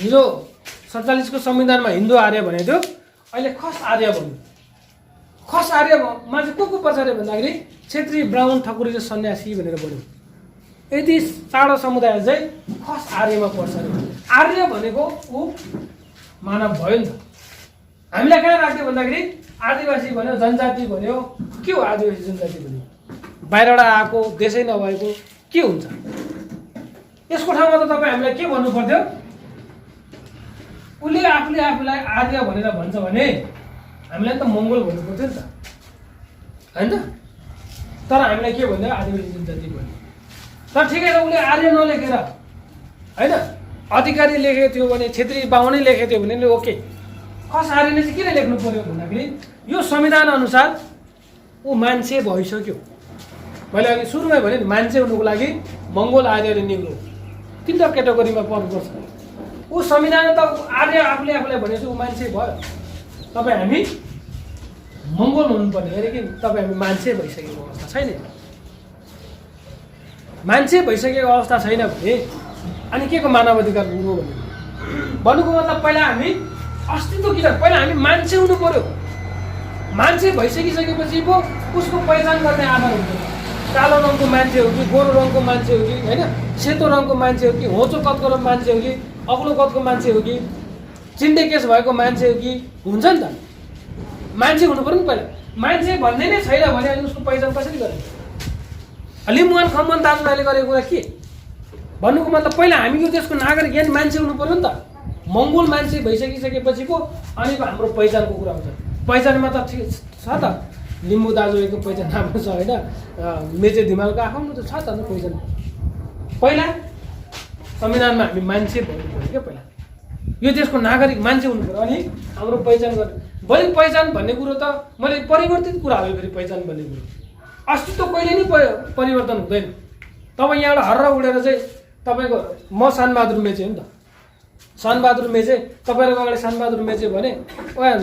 हिजो 47 को संविधानमा हिन्दू आर्य भनेको थियो, अहिले खस आर्य भन्यो। खस आर्यमा चाहिँ को पछाडि भन्दाखेरि क्षेत्री ब्राह्मण ठकुरी र सन्यासी भनेर भन्यो। यति चाँडो समुदाय चाहिँ खस आर्यमा पर्छ अरे। आर्य भनेको ऊ मानव भयो नि त। हामीलाई कहाँ राख्यो भन्दाखेरि आदिवासी भन्यो, जनजाति भन्यो। के हो आदिवासी जनजाति भन्यो? बाहिरबाट आएको, देशै नभएको के हुन्छ? यसको ठाउँमा त तपाईँ हामीलाई के भन्नु पर्थ्यो? उसले आफूलाई आर्य भनेर भन्छ भने हामीलाई त मङ्गोल भन्नु पर्थ्यो नि त, होइन त? तर हामीलाई के भन्यो? आदिवासी जनजाति भन्यो। तर ठिकै छ, उसले आर्य नलेखेर होइन अधिकारी लेखेको थियो भने, क्षेत्री बाहुनै लेखेको थियो भने ओके। खस आर्यले चाहिँ किन लेख्नु पर्यो भन्दाखेरि यो संविधान अनुसार ऊ मान्छे भइसक्यो। मैले अघि सुरुमै भने नि, मान्छे हुनुको लागि मङ्गोल, आर्य र निग्रो तिनवटा क्याटेगोरीमा पर्नुपर्छ। ऊ संविधान त आर्य आफूलाई भनेपछि ऊ मान्छे भयो। तपाईँ हामी मङ्गोल हुनुपर्ने अरे कि तपाईँ हामी मान्छे भइसकेको अवस्था छैन। मान्छे भइसकेको अवस्था छैन भने अनि के को मानव अधिकार हुनु भन्नुको मतलब पहिला हामी अस्तित्व किन? पहिला हामी मान्छे हुनु पर्यो। मान्छे भइसकिसकेपछि पो उसको पहिचान गर्ने आधार हुन्छ। कालो रङको मान्छे हो कि, गोरो रङको मान्छे हो कि, होइन सेतो रङको मान्छे हो कि, होचो कदको मान्छे हो कि, अग्लो कदको मान्छे हो कि, चिन्डे केस भएको मान्छे हो कि, हुन्छ नि त। मान्छे हुनु पर्यो नि पहिला। मान्छे भन्ने नै छैन भने अनि उसको पहिचान कसरी गर्ने? लिम्बुवान खम्बन दाजुभाइले गरेको कुरा के भन्नुको मतलब पहिला हामी यो देशको नागरिक यानि मान्छे हुनु पर्यो नि त। मङ्गोल मान्छे भइसकिसकेपछि पो अनि हाम्रो पहिचानको कुरा हुन्छ। पहिचानमा त ठिक छ त, लिम्बू दाजुभाइको पहिचान राम्रो छ होइन, मेचे धिमालको आफ्नो त छ त पहिचान। पहिला संविधानमा हामी मान्छे भन्नु पऱ्यो क्या। पहिला यो देशको नागरिक मान्छे हुनु पऱ्यो अनि हाम्रो पहिचान गर्ने। बरु पहिचान भन्ने कुरो त मैले परिवर्तित कुरा हो। फेरि पहिचान भन्ने कुरो अस्तित्व कहिले नै परिवर्तन हुँदैन। तपाईँ यहाँबाट हर्र उडेर चाहिँ तपाईँको म शानबहादुर मेचे हो नि त। शानबहादुर मेचे तपाईँहरूको अगाडि शानबहादुर मेचे भने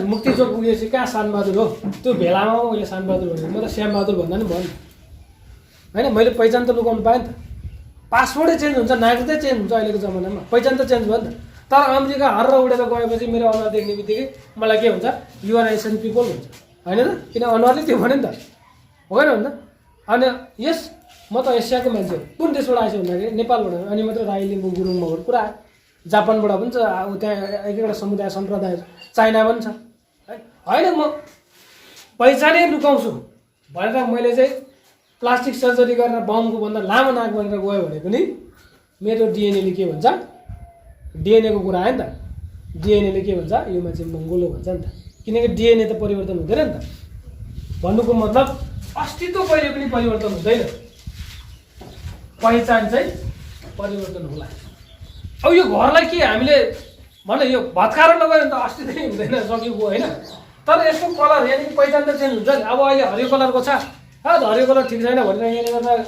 मुक्ति चोक पुगेपछि कहाँ शानबहादुर हो? त्यो भेलामा मैले शानबहादुर भने म त श्यामबहादुर भन्दा नि भन्नु होइन। मैले पहिचान त लुकाउनु पाएँ नि त। पासपोर्टै चेन्ज हुन्छ, नागरिकतै चेन्ज हुन्छ अहिलेको जमानामा, पहिचान त चेन्ज भयो नि त। तर अमेरिका हर्र उडेर गएपछि मेरो अनुहार देख्ने बित्तिकै मलाई के हुन्छ? युआर एसियन पिपल हुन्छ, होइन त? किन अनुहारले त्यो भन्यो नि त, होइन भन्दा। अनि यस म त एसियाको मान्छे हो। कुन देशबाट आएछ भन्दाखेरि नेपालबाट। अनि मात्र राई, लिम्बू, गुरुङ, मगर पुरा जापानबाट पनि छ, त्यहाँ एक एउटा समुदाय सम्प्रदाय, चाइना पनि छ, होइन। म पहिचानै लुकाउँछु भनेर मैले चाहिँ प्लास्टिक सर्जरी गरेर बमको भन्दा लामो नाक भनेर गयो भने पनि मेरो डिएनएले के भन्छ? डिएनएको कुरा आयो नि त। डिएनएले के भन्छ? यो मान्छे मङ्गोल हो भन्छ नि त। किनकि डिएनए त परिवर्तन हुँदैन नि त। भन्नुको मतलब अस्तित्व कहिले पनि परिवर्तन हुँदैन, पहिचान चाहिँ परिवर्तन होला। अब यो घरलाई के हामीले भने यो भत्काएर लगायो भने त अस्तित्वै हुँदैन, सकिएको होइन। तर यसको कलर यानि पहिचान त चेन्ज हुन्छ नि। अब अहिले हरियो कलरको छ, हरियो कलर ठिक छैन भनेर यहाँनिर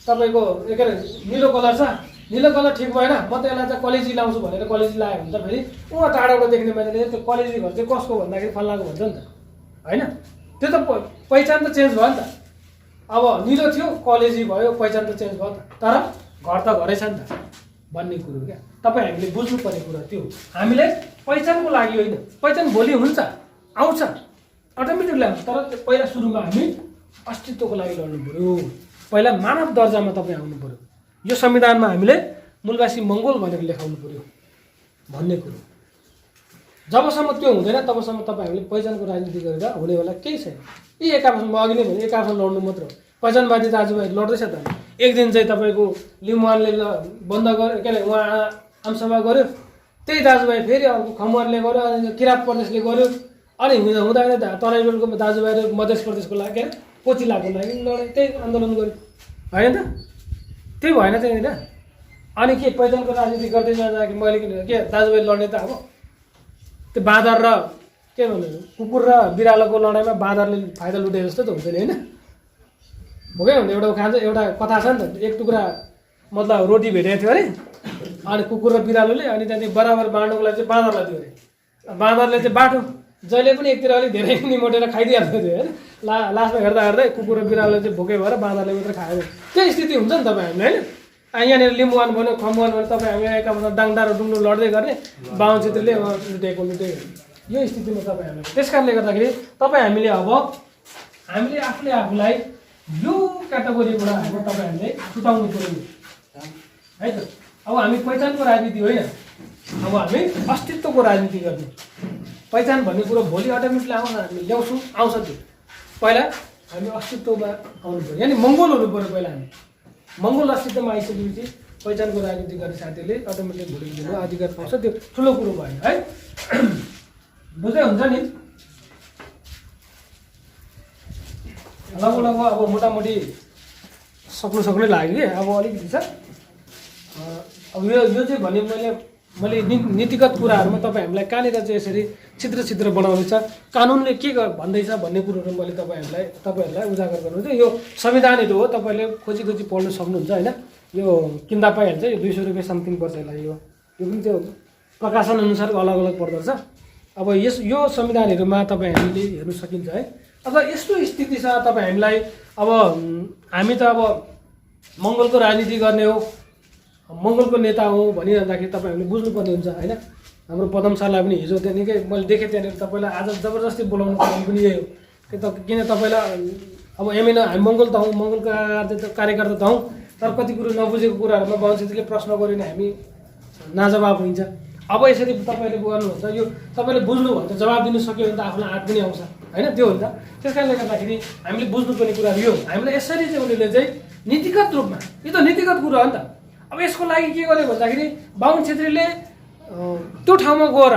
तपाईँको के अरे निलो कलर छ, निलो कलर ठिक भएन, म त यसलाई चाहिँ कलेजी लाउँछु भनेर कलेजी लायो भने त फेरि उहाँ टाढाबाट देख्ने मान्छेले त्यो कलेजी घर चाहिँ कसको भन्दाखेरि फल्लाको भन्छ नि त, होइन? त्यो त पहिचान त चेन्ज भयो नि त। अब निलो थियो कलेजी भयो, पहिचान त चेन्ज भयो त। तर घर त घरै छ नि त भन्ने कुरो क्या। तपाईँ हामीले बुझ्नुपर्ने कुरा त्यो हामीले पहिचानको लागि होइन। पहिचान भोलि हुन्छ, आउँछ, अटोमेटिकली आउँछ। तर पहिला सुरुमा हामी अस्तित्वको लागि लड्नु पऱ्यो। पहिला मानव दर्जामा तपाईँ आउनु पऱ्यो। यो संविधानमा हामीले मूलवासी मङ्गोल भनेर लेखाउनु पऱ्यो भन्ने कुरो। जबसम्म त्यो हुँदैन तबसम्म तपाईँ हामीले पहिचानको राजनीति गरेर हुनेवाला केही छैन। यी एकापसम्म म अघि नै भने एकापसम्म लड्नु मात्र हो। पहिचानवादी दाजुभाइ लड्दैछ त। एक दिन चाहिँ तपाईँको लिम्बुवानले बन्द गर्यो, के अरे उहाँ आमसभा गर्यो, त्यही दाजुभाइ फेरि अर्को खमरले गर्यो, अनि किराँत प्रदेशले गर्यो, अनि हुँदा तराईको दाजुभाइ मध्य प्रदेशको लागि कोचिलाको लागि लडाइँ, त्यही आन्दोलन गर्यो, होइन त? त्यही भएन चाहिँ होइन। अनि के पहिचानको राजनीति गर्दै जाँदाखेरि मैले के दाजुभाइ लड्ने त अब त्यो बाँदर र के भन्नु, कुकुर र बिरालोको लडाइँमा बाँदरले फाइदा लुटे जस्तो त हुन्छ नि, होइन? हो क्या? भने एउटा खान्छ, एउटा कथा छ नि त। एक टुक्रा मतलब रोटी भेटेको थियो अरे, अनि कुकुर र बिरालोले, अनि त्यहाँदेखि बराबर बाँड्नुको लागि चाहिँ बाँदरलाई दियो अरे। बाँदरले चाहिँ बाटो जहिले पनि एकतिर अलिक धेरै निमोटेर खाइदिइहाल्थ्यो थियो होइन। लास्टमा हेर्दा हेर्दै कुकुर र बिरालोले चाहिँ भोकै भएर बाँदरले मात्र खायो। त्यही स्थिति हुन्छ नि तपाईँ हामीले, होइन? यहाँनिर लिम्बुवान भन्यो खम्बुवान भन्यो तपाईँ हामी एकापल्ट डाङडारो डुङ्डो लड्दै गर्ने बाहुन छेत्रीले लुटेको यो स्थितिमा तपाईँ हामीलाई त्यस कारणले गर्दाखेरि तपाईँ हामीले आफूले आफूलाई यो क्याटेगोरीबाट अब तपाईँ हामीले छुटाउनु पऱ्यो है त। अब हामी पहिचानको राजनीति होइन, अब हामी अस्तित्वको राजनीति गर्ने। पहिचान भन्ने कुरो भोलि अटोमेटिकली हामी ल्याउँछौँ, आउँछ त्यो। पहिला हामी अस्तित्वमा आउनु पऱ्यो, यानि मङ्गोल हुनु पऱ्यो। पहिला हामी मङ्गोल अस्तित्वमा आइसकेपछि पहिचानको राजनीति गर्ने साथीहरूले अटोमेटिक भोलि दिनु अधिकार पाउँछ, त्यो ठुलो कुरो भयो है। बुझ्दै हुन्छ नि। लगभग अब मोटामोटी सक्नै लाग्यो कि अब अलिकति छ। अब यो चाहिँ भने मैले नीतिगत कुराहरूमा तपाईँ हामीलाई कहाँनिर चाहिँ यसरी छिद्र बनाउनेछ, कानुनले के भन्दैछ भन्ने कुरोहरू मैले तपाईँहरूलाई उजागर गर्नुहुन्छ। यो संविधानहरू हो, तपाईँले खोजी पढ्न सक्नुहुन्छ होइन। यो किन्दा पाइहाल्छ, यो 200 रुपियाँ समथिङ पर्छ यसलाई। यो पनि त्यो प्रकाशन अनुसार अलग अलग पर्दो रहेछ। अब यो संविधानहरूमा तपाईँ हामीले हेर्न सकिन्छ है। अब यस्तो स्थिति छ तपाईँ हामीलाई, अब हामी त अब मङ्गलको राजनीति गर्ने हो, मङ्गलको नेता हो भनिरहँदाखेरि तपाईँ हामीले बुझ्नुपर्ने हुन्छ होइन। हाम्रो पदमशाला पनि हिजो निकै मैले देखेँ त्यहाँनिर तपाईँलाई आज जबरजस्ती बोलाउनु पर्ने पनि यही हो। किन तपाईँलाई अब एमएन हामी मङ्गल त हौँ, मङ्गलको कार्यकर्ता त हौँ, तर कति कुरो नबुझेको कुराहरूमा बाहुन छेत्रीले प्रश्न गऱ्यो भने हामी नाजवाब हुन्छ। अब यसरी तपाईँले गर्नुहुन्छ, यो तपाईँले बुझ्नु भने त जवाब दिनु सक्यो भने त आफूलाई आँट पनि आउँछ होइन, त्यो हुन्छ। त्यस कारणले गर्दाखेरि हामीले बुझ्नुपर्ने कुराहरू यो, हामीलाई यसरी चाहिँ उनीहरूले चाहिँ नीतिगत रूपमा, यो त नीतिगत कुरो हो नि त। अब यसको लागि के गर्यो भन्दाखेरि बाहुन छेत्रीले त्यो ठाउँमा गएर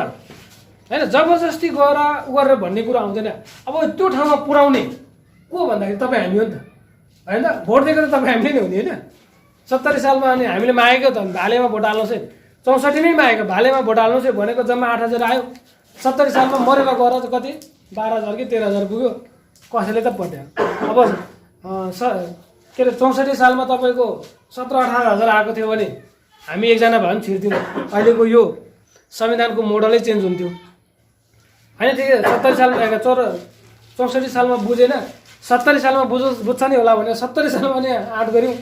होइन जबरजस्ती गएर गरेर भन्ने कुरा आउँदैन। अब त्यो ठाउँमा पुर्याउने को भन्दाखेरि तपाईँ हामी हो नि त होइन। भोट दिएको त तपाईँ हामीले नै हुने होइन। 70 सालमा अनि हामीले मागेको त भालेमा भोट हाल्नुहोस् है, 64 नै मागेको भालेमा भोट हाल्नुहोस् है भनेको जम्मा 8000 आयो। 70 सालमा मरेर गएर त कति 12,000 कि 13,000 पुग्यो, कसैले त पट्यायो। अब के अरे 64 सालमा तपाईँको 17-18 हजार आएको थियो भने हामी एकजना भए पनि छिर्थ्यौँ। अहिलेको यो संविधानको मोडलै चेन्ज हुन्थ्यो होइन। ठिकै 70 सालमा 64 सालमा बुझेन, 70 सालमा बुझ्छ नि होला भने 70 सालमा नि 8 गऱ्यौँ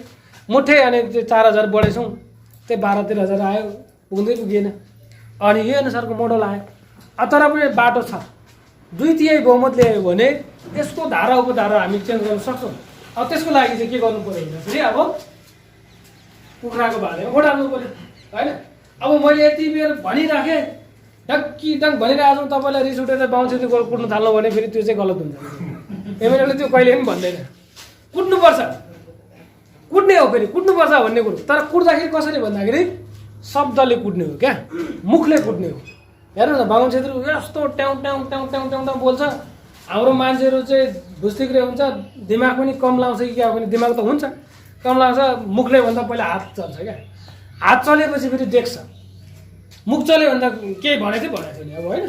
मुठे, अनि त्यो 4000 बढेछौँ, त्यही 12-13 हजार आयो, पुगेन। अनि यो अनुसारको मोडल आयो। तर पनि बाटो छ, 2/3 बहुमत ल्यायो भने यसको धारा उपधारा हामी चेन्ज गर्न सक्छौँ। अब त्यसको लागि चाहिँ के गर्नु पऱ्यो भन्दाखेरि अब कुखुराको भालेमा भोट हाल्नु पऱ्यो होइन। अब मैले यति बेर भनिराखेँ, डङ भनिरहेको छु, तपाईँलाई रिस उठेर बाहुन छेत्री कुट्नु थाल्नु भने फेरि त्यो चाहिँ गलत हुन्छ। एमएलएले त्यो कहिले पनि भन्दैन, कुट्नुपर्छ, कुट्ने हो फेरि कुट्नुपर्छ भन्ने कुरो। तर कुट्दाखेरि कसरी भन्दाखेरि शब्दले कुट्ने हो क्या, मुखले कुट्ने हो। हेर्नु न बाहुन छेत्री यस्तो ट्याउ ट्याउ ट्याउ ट्याउ ट्याउ ट्याउ बोल्छ। हाम्रो मान्छेहरू चाहिँ भुस्तिक्रे हुन्छ, दिमाग पनि कम लाउँछ कि क्या भने दिमाग त हुन्छ कम लाउँछ, मुखले भन्दा पहिला हात चल्छ क्या। हात चलेपछि फेरि देख्छ, मुख चल्यो भन्दा केही भनेको थियो नि अब होइन,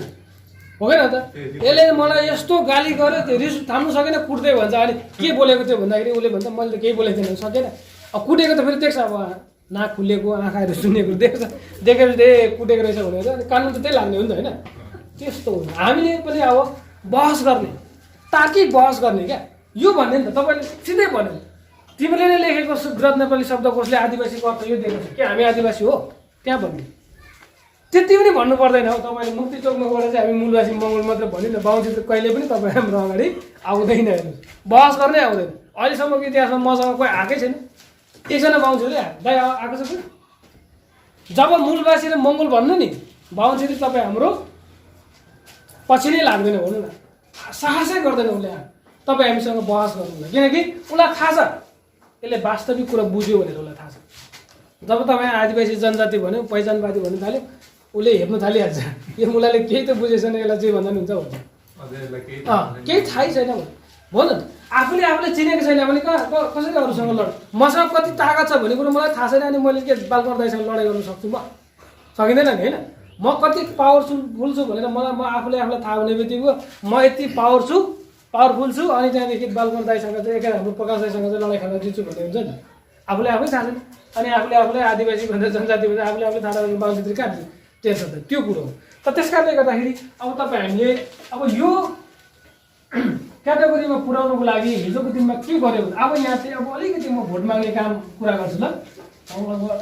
हो क्या त। यसले मलाई यस्तो गाली गर्यो, त्यो रिस थाम्नु सकेन, कुट्दै भन्छ। अनि के बोलेको थियो भन्दाखेरि उसले भन्छ मैले त केही बोलेको थिएन, सकेन। अब कुटेको त फेरि देख्छ, अब नाक खुलेको, आँखाहरू सुनेको देखेपछि कुटेको रहेछ भनेर कानुन त त्यही लाग्ने हो नि त होइन। त्यस्तो हो, हामीले पनि अब बहस गर्ने, तार्किक बहस गर्ने क्या। यो भन्ने नि त तपाईँले सिधै भन्यो, तिमीले नै लेखेको ग्रन्थ नेपाली शब्दकोशले आदिवासीको अर्थ यो दिएको छ, के हामी आदिवासी हो त्यहाँ भन्ने, त्यति पनि भन्नु पर्दैन हो। तपाईँले मुक्ति चोकमा गएर चाहिँ हामी मूलवासी मङ्गल मात्र भन्यो न, बाहुन छेत्री कहिले पनि तपाईँ हाम्रो अगाडि आउँदैन, हेर्नुहोस् बहस गर्नै आउँदैन। अहिलेसम्मको इतिहासमा मसँग कोही आएकै छैन, एकजना बाहुन छेत्री दाइ आएको छ कि। जब मूलवासी र मङ्गोल भन्नु नि बाहुन छेत्री तपाईँ हाम्रो पछि नै लाग्दैन भनौँ न, साहसै गर्दैन उसले तपाईँ हामीसँग बहस गर्नु, किनकि उसलाई थाहा छ यसले वास्तविक कुरा बुझ्यो भनेर उसलाई थाहा छ। जब तपाईँ आदिवासी जनजाति भन्यो, पहिचानवादी भन्नु थाल्यो, उसले हेप्नु थालिहाल्छ, यो मुलाले केही त बुझेछन्, यसलाई जे भन्दा नि हुन्छ भन्छ। केही थाहै छैन भन्नु, आफूले चिनेको छैन भने कसरी अरूसँग लड। मसँग कति तागत छ भन्ने कुरो मलाई थाहा छैन, अनि मैले के बालकर दाइसँग लडाइँ गर्न सक्छु? म सकिँदैन नि होइन। म कति पावरफुल छु भनेर म आफूलाई थाहा हुने बित्तिकै म यति पावरफुल छु, अनि त्यहाँदेखि बालकर दाइसँग चाहिँ एकै हाम्रो प्रकाश दाइसँग चाहिँ लडाइँ खेल्न दिन्छु भन्ने हुन्छ नि। आफूले आफै थाहा छैन, अनि आफूले आदिवासी भनेर जनजाति भनेर आफूले थाहा छ बाहुन छेत्री कहाँ टेर्छ त, त्यो कुरो हो। त त्यस कारणले गर्दाखेरि अब तपाईँ हामीले अब यो क्याटेगोरीमा पुर्याउनुको लागि हिजोको दिनमा के गर्यो भने अब यहाँ चाहिँ अब अलिकति म भोट माग्ने कुरा गर्छु ल। लगभग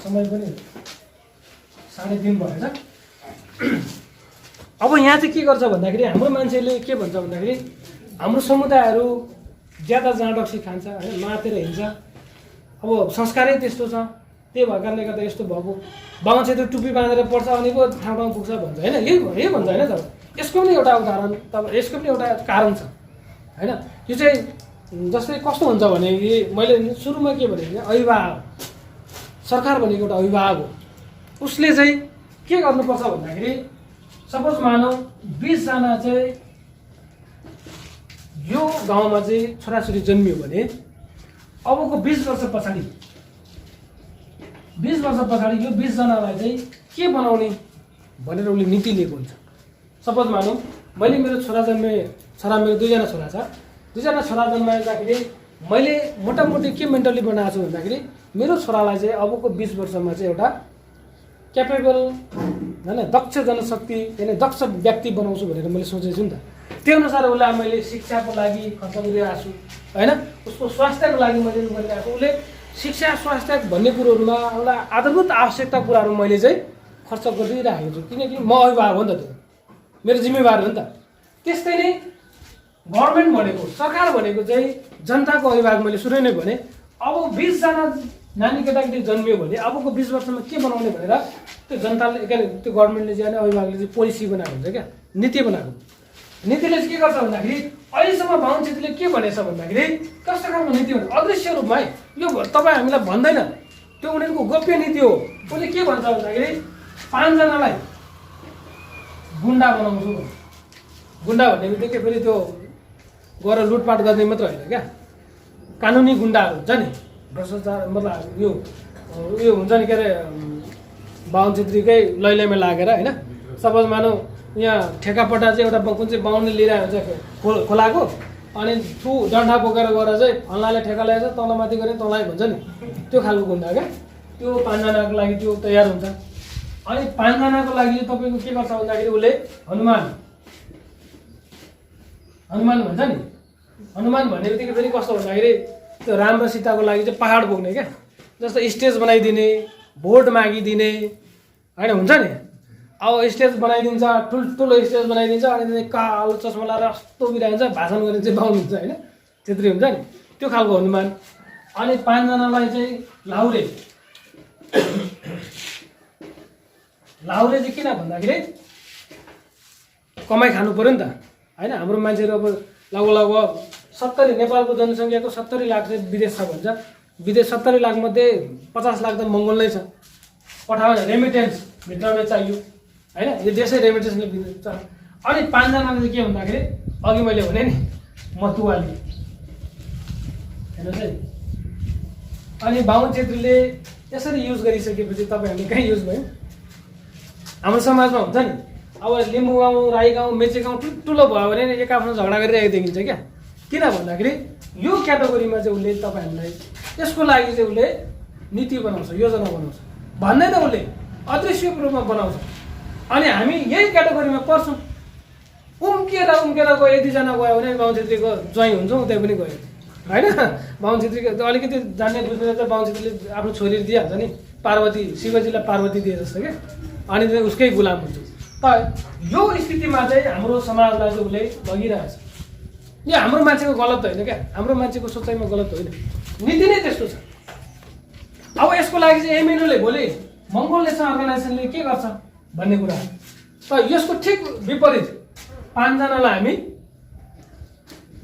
समय पनि 3:30 भएछ। अब यहाँ चाहिँ के गर्छ भन्दाखेरि हाम्रो मान्छेले के भन्छ भन्दाखेरि हाम्रो समुदायहरू ज्यादा जाँडक्सी खान्छ होइन, मातेर हिँड्छ। अब संस्कारै त्यस्तो छ, त्यही भएको कारणले गर्दा यस्तो भएको। बाहुन क्षेत्र टुप्पी बाँधेर पढ्छ अनि पो ठाउँ ठाउँ पुग्छ भन्छ होइन, यही भन्छ होइन। त यसको पनि एउटा उदाहरण, तब यसको पनि एउटा कारण छ होइन। यो चाहिँ जस्तै कस्तो हुन्छ भने कि मैले सुरुमा के भने अभिभावक, सरकार भनेको एउटा अभिभावक हो। उसले चाहिँ के गर्नुपर्छ भन्दाखेरि सपोज मानौँ 20 जना चाहिँ यो गाउँमा चाहिँ छोराछोरी जन्मियो भने अबको 20 वर्ष पछाडि यो 20 जनालाई चाहिँ के बनाउने भनेर उसले नीति लिएको हुन्छ। सपोज मानौँ मैले मेरो छोरा मेरो 2 जना छोरा छ, 2 जना छोरा जन्माउँदाखेरि मैले मोटामोटी के मेन्टली बनाएको छु भन्दाखेरि मेरो छोरालाई चाहिँ अबको 20 वर्षमा चाहिँ एउटा क्यापेबल होइन, दक्ष जनशक्ति यानि दक्ष व्यक्ति बनाउँछु भनेर मैले सोचेको छु नि त। त्यो अनुसार उसलाई मैले शिक्षाको लागि खर्च गरिरहेको छु होइन, उसको स्वास्थ्यको लागि मैले गरिरहेको छु। उसले शिक्षा स्वास्थ्य भन्ने कुरोहरूमा एउटा आधारभूत आवश्यकता कुराहरू मैले चाहिँ खर्च गरिरहेको छु, किनकि म अभिभावक हो नि त, त्यो मेरो जिम्मेवारी हो नि त। त्यस्तै नै गभर्मेन्ट भनेको, सरकार भनेको चाहिँ जनताको अभिभावक। मैले सुरु नै भने अब 20 जना नानी केटाकेटी जन्मियो भने अबको 20 वर्षमा के बनाउने भनेर त्यो जनताले त्यो गभर्मेन्टले चाहिँ अभिभावकले चाहिँ पोलिसी बनाएको हुन्छ क्या, नीति बनाएको। नीतिले चाहिँ के गर्छ भन्दाखेरि अहिलेसम्म बाहुन क्षेत्रले के भनेछ भन्दाखेरि कस्तो खालको नीति हो, अदृश्य रूपमा है, यो तपाईँ हामीलाई भन्दैन, त्यो उनीहरूको गोप्य नीति हो। उसले के भन्छ भन्दाखेरि 5 जनालाई गुन्डा बनाउँछु। गुन्डा भन्ने बित्तिकै फेरि त्यो गएर लुटपाट गर्ने मात्र होइन क्या, कानुनी गुन्डाहरू हुन्छ नि, भ्रष्टाचार मतलब यो हुन्छ नि के अरे बाहुन क्षेत्रीकै लैलैमा लागेर होइन। सपोज मानौँ यहाँ ठेकापट्टा चाहिँ एउटा कुन चाहिँ बाहुनले लिइरहेको हुन्छ खोलाको, अनि थु डन्ठा बोकेर गएर चाहिँ फल्नाले ठेका ल्याएछ तलमाथि गरेर तँलाई भन्छ नि, त्यो खालको गुन्डा क्या। त्यो 5 जनाको लागि त्यो तयार हुन्छ। अनि 5 जनाको लागि तपाईँको के गर्छ भन्दाखेरि उसले हनुमान भन्छ नि। हनुमान भन्ने बित्तिकै फेरि कस्तो भन्दाखेरि त्यो राम र सीताको लागि चाहिँ पहाड बोक्ने क्या, जस्तो स्टेज बनाइदिने, भोट मागिदिने होइन, हुन्छ नि। अब स्टेज बनाइदिन्छ, ठुल्ठुलो स्टेज बनाइदिन्छ, अनि कालो चस्मा लगाएर यस्तो बिराइन्छ, भाषण गर्ने चाहिँ बाहुन हुन्छ होइन, छेत्री हुन्छ नि, त्यो खालको हनुमान। अनि 5 जनालाई चाहिँ लाहुरे चाहिँ किन भन्दाखेरि कमाइ खानु पऱ्यो नि त होइन। हाम्रो मान्छेहरू अब लगभग 70, नेपालको जनसङ्ख्याको 70 लाख चाहिँ विदेश छ भन्छ। विदेश 70 लाख मध्ये 50 लाख त मङ्गोल नै छ। पठाउने रेमिटेन्स भित्राउनै चाहियो होइन, यो देशै रेमिटेन्सले भित्र। अनि 5 जनाले चाहिँ के भन्दाखेरि अघि मैले भने नि मतुवाली हेर्नुहोस् है। अनि बाहुन क्षेत्रीले यसरी युज गरिसकेपछि तपाईँहरूले कहीँ युज भयो? हाम्रो समाजमा हुन्छ नि, अब लिम्बू गाउँ, राई गाउँ, मेचे गाउँ ठुल्ठुलो भयो भने एक आफ्नो झगडा गरिरहेको देखिन्छ क्या। किन भन्दाखेरि यो क्याटेगोरीमा चाहिँ उसले तपाईँहरूलाई यसको लागि चाहिँ उसले नीति बनाउँछ, योजना बनाउँछ, भन्दैन उसले अदृश्य रूपमा बनाउँछ। अनि हामी यही क्याटेगोरीमा पर्छौँ। उम्केर गयो, 1-2 जना गयो भने बाहुन क्षेत्रीको ज्वाइँ हुन्छौँ, त्यही पनि गयो होइन। बाहुन क्षेत्रीको अलिकति जान्ने बुझ्ने चाहिँ बाहुन क्षेत्रीले आफ्नो छोरी दिइहाल्छ नि, पार्वती, शिवजीलाई पार्वती दिए जस्तो क्या, अनि चाहिँ उसकै गुलाम हुन्छ। त यो स्थितिमा चाहिँ हाम्रो समाजलाई चाहिँ उसले लगिरहेछ। यो हाम्रो मान्छेको गलत होइन क्या, हाम्रो मान्छेको सोचाइमा गलत होइन, नीति नै त्यस्तो छ। अब यसको लागि चाहिँ एमएनओले भोलि मङ्गोल नेसन अर्गनाइजेसनले के गर्छ भन्ने कुरा। त यसको ठिक विपरीत 5 जनालाई हामी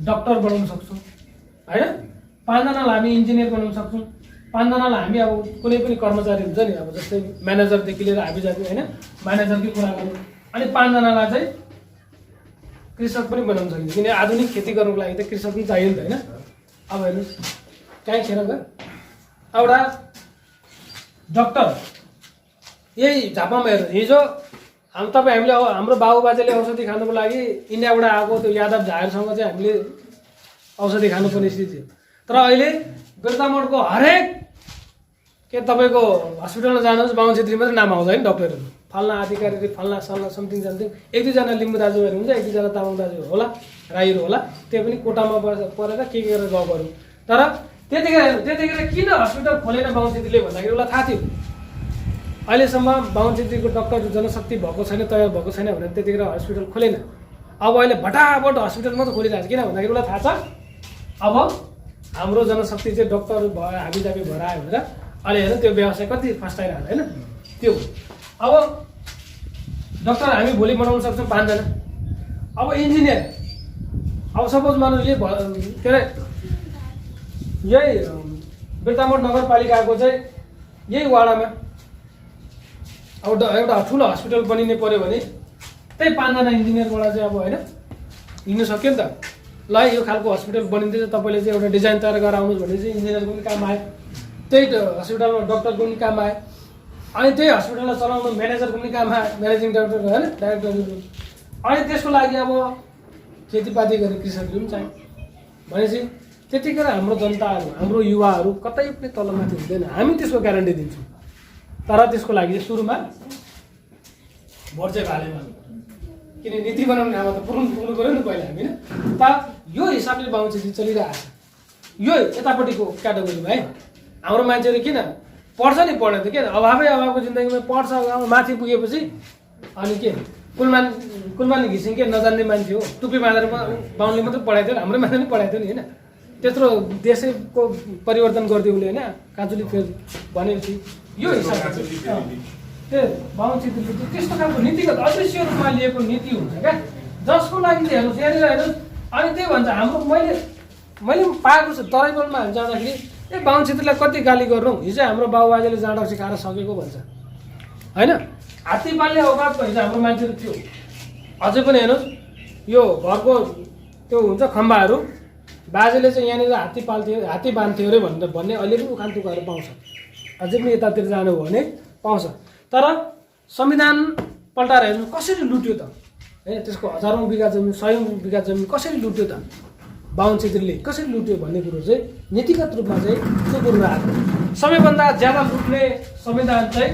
डक्टर बनाउन सक्छौँ होइन, 5 जनालाई हामी इन्जिनियर बनाउन सक्छौँ, 5 जनालाई हामी अब कुनै पनि कर्मचारी हुन्छ नि, अब जस्तै म्यानेजरदेखि लिएर हामी जाने होइन, म्यानेजरकै कुरा गरौँ। अनि 5 जनालाई चाहिँ कृषक पनि बनाउन सकिन्छ, किन आधुनिक खेती गर्नुको लागि त कृषक पनि चाहियो नि त होइन। अब हेर्नुहोस् कहीँ खेर गयो एउटा डक्टर, यही झापामा हेर्नुहोस्, हिजो हामीले हाम्रो बाबुबाजेले औषधि खानुको लागि इन्डियाबाट आएको त्यो यादव झारसँग चाहिँ हामीले औषधि खानुपर्ने स्थिति थियो। तर अहिले बिर्तामोडको हरेक के तपाईँको हस्पिटलमा जानुहोस्, बाहुन क्षेत्री मात्रै नाम आउँछ होइन, डक्टरहरू फल्ना अधिकारी, फल्ना सल्ना समथिङ समथिङ। 1-2 जना लिम्बू दाजुभाइहरू हुन्छ, 1-2 जना तामाङ दाजुभाइ होला, राईहरू होला, त्यो पनि कोटामा परेर के गरेर गफहरू। तर त्यतिखेर किन हस्पिटल खोलेन बाहुन छेत्रीले भन्दाखेरि उसलाई थाहा थियो अहिलेसम्म बाहुन छेत्रीको डक्टर जनशक्ति भएको छैन, तयार भएको छैन भनेर त्यतिखेर हस्पिटल खोलेन। अब अहिले भटाभट हस्पिटल मात्रै खोलिरहेको छ। किन भन्दाखेरि उसलाई थाहा छ अब हाम्रो जनशक्ति चाहिँ डक्टरहरू भयो हाबीजाबी भएर आयो भनेर अहिले हेर्नु त्यो व्यवसाय कति फस्टाइरहेको होइन त्यो। अब डक्टर हामी भोलि बनाउन सक्छौँ 5 जना। अब इन्जिनियर अब सपोज मानौँ के अरे यही बिर्तामोड नगरपालिकाको चाहिँ यही वाडामा अब एउटा ठुलो हस्पिटल बनिने पऱ्यो भने त्यही 5 जना इन्जिनियरबाट चाहिँ अब होइन हिँड्नु सक्यो नि त। ल यो खालको हस्पिटल बनिँदैछ, तपाईँले चाहिँ एउटा डिजाइन तयार गरेर आउनुहोस् भने चाहिँ इन्जिनियरको पनि काम आयो, त्यही हस्पिटलमा डक्टरको पनि काम आयो, अनि त्यही हस्पिटललाई चलाउनु म्यानेजरको पनि काम आयो, म्यानेजिङ डाइरेक्टर होइन डाइरेक्टरको। अनि त्यसको लागि अब खेतीपाती गर्ने कृषकहरू पनि चाहियो भनेपछि त्यतिखेर हाम्रो जनताहरू हाम्रो युवाहरू कतै पनि तलमाथि हुँदैन। हामी त्यसको ग्यारेन्टी दिन्छौँ, तर त्यसको लागि सुरुमा भोट चाहिँ हालेमा किन नीति बनाउने ठाउँमा त पुग्नु पऱ्यो नि पहिला हामी होइन। त यो हिसाबले बाहुन छेत्री चलिरहेको छ। यो यतापट्टिको क्याटेगोरीमा है हाम्रो मान्छेहरू किन पढ्छ नि पढ्दैन त किन अभावको जिन्दगीमा पढ्छ। अब माथि पुगेपछि अनि के कुलमान घिसिङ के नजान्ने मान्छे हो, टुप्पी बाँधेर बाहुनले मात्रै पढाएको थियो, हाम्रो मान्छे पनि पढाएको थियो नि होइन। त्यत्रो देशैको परिवर्तन गरिदियो उसले होइन, काँचुली फेर भनेपछि यो हिसाबले त्यो बाहुन छेत्रीले चाहिँ त्यस्तो खालको नीतिगत अदृश्य रूपमा लिएको नीति हुन्छ क्या, जसको लागि चाहिँ हेर्नुहोस् यहाँनिर हेर्नुहोस्। अनि त्यही भन्छ हाम्रो मैले पाएको छु तराईमा हामी जाँदाखेरि ए बाहुन छेत्रीलाई कति गाली गर्नु, हिजो हाम्रो बाबुबाजेले जाँड सिकाएर सकेको भन्छ होइन। हात्ती पाल्ने औकातको हिजो हाम्रो मान्छेहरू थियो। अझै पनि हेर्नुहोस् यो घरको त्यो हुन्छ खम्बाहरू बाजेले चाहिँ यहाँनिर हात्ती पाल्थ्यो, हात्ती बाँध्थ्यो अरे भनेर भन्ने अहिले पनि उखान तुक्काहरू पाउँछ। अझै पनि यतातिर जानु हो भने पाउँछ। तर संविधान पल्टाएर हेर्नु कसरी लुट्यो त होइन, त्यसको हजारौँ बिघा जमिन 100औं बिघा जमिन कसरी लुट्यो त बाहुन छेत्रीले कसरी लुट्यो भन्ने कुरो चाहिँ नीतिगत रूपमा चाहिँ त्यो कुरो आएको। सबैभन्दा ज्यादा लुट्ने संविधान चाहिँ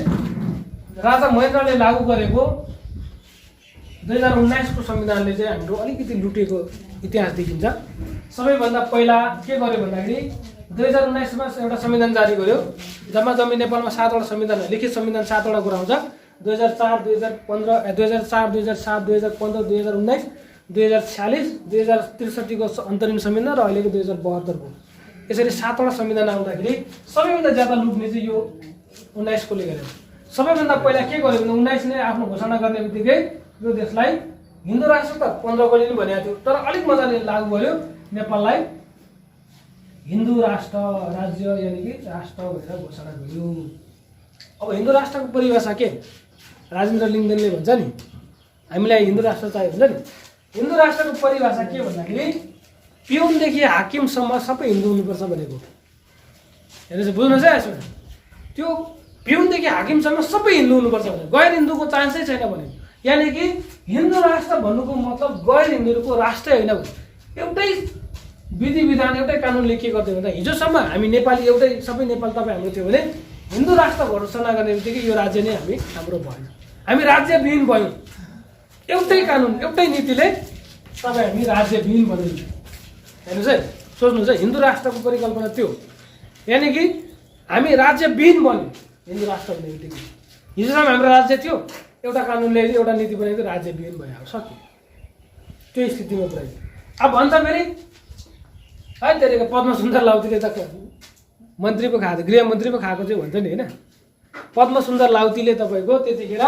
राजा महेन्द्रले लागू गरेको 2019को संविधानले चाहिँ हाम्रो अलिकति लुटेको इतिहास देखिन्छ। सबैभन्दा पहिला के गर्यो भन्दाखेरि 2019मा एउटा संविधान जारी गर्यो। जम्मा जम्मी नेपालमा 7वटा संविधान लिखित संविधान 7वटा कुरा हुन्छ। 2004, 2015, 2004, 2007, 2015, 2019, 2046, 2063को अन्तरिम संविधान र अहिलेको 2072को यसरी 7वटा संविधान आउँदाखेरि सबैभन्दा ज्यादा लुट्ने चाहिँ यो 19कोले गर्यो। सबैभन्दा पहिला के गर्यो भने 19ले आफ्नो घोषणा गर्ने बित्तिकै यो देशलाई हिन्दू राष्ट्र त 15कोले पनि भनेको थियो, तर अलिक मजाले लागू गर्यो नेपाललाई हिन्दू राष्ट्र राज्य यानि कि राष्ट्र भनेर घोषणा गर्यो। अब हिन्दू राष्ट्रको परिभाषा के राजेन्द्र लिङ्गदेनले भन्छ नि हामीलाई हिन्दू राष्ट्र चाहियो भन्छ नि। हिन्दू राष्ट्रको परिभाषा के भन्दाखेरि पिउनदेखि हाकिमसम्म सबै हिन्दू हुनुपर्छ भनेको। हेर्नुहोस् बुझ्नुहोस् है यसो, त्यो पिउनदेखि हाकिमसम्म सबै हिन्दू हुनुपर्छ भने गैर हिन्दूको चान्सै छैन भने यानि कि हिन्दू राष्ट्र भन्नुको मतलब गैर हिन्दूको राष्ट्रै होइन। एउटै विधि विधान एउटै कानुनले के गर्थ्यो भन्दा हिजोसम्म हामी नेपाली एउटै सबै नेपाल तपाईँ हाम्रो थियो भने हिन्दू राष्ट्र घोषणा गर्ने बित्तिकै यो राज्य नै हाम्रो भएन, हामी राज्यविहीन भयौँ। एउटै कानुन एउटै नीतिले तपाईँ हामी राज्यविहीन बनिन्छ। हेर्नुहोस् है सोच्नुहोस् है हिन्दू राष्ट्रको परिकल्पना त्यो यानि कि हामी राज्यविहीन बन्यौँ। हिन्दू राष्ट्र भन्ने बित्तिकै हिजोसम्म हाम्रो राज्य थियो, एउटा कानुनले एउटा नीति बनाइदियो राज्यविहीन भयो, अब सक्यो त्यो स्थितिमा पुऱ्याइयो। अब भन्छ फेरि है त्यतिको पद्मसुन्दर लाउतीले त मन्त्री पो खाएको गृहमन्त्री पो खाएको चाहिँ भन्छ नि होइन। पद्मसुन्दर लाउतीले तपाईँको त्यतिखेर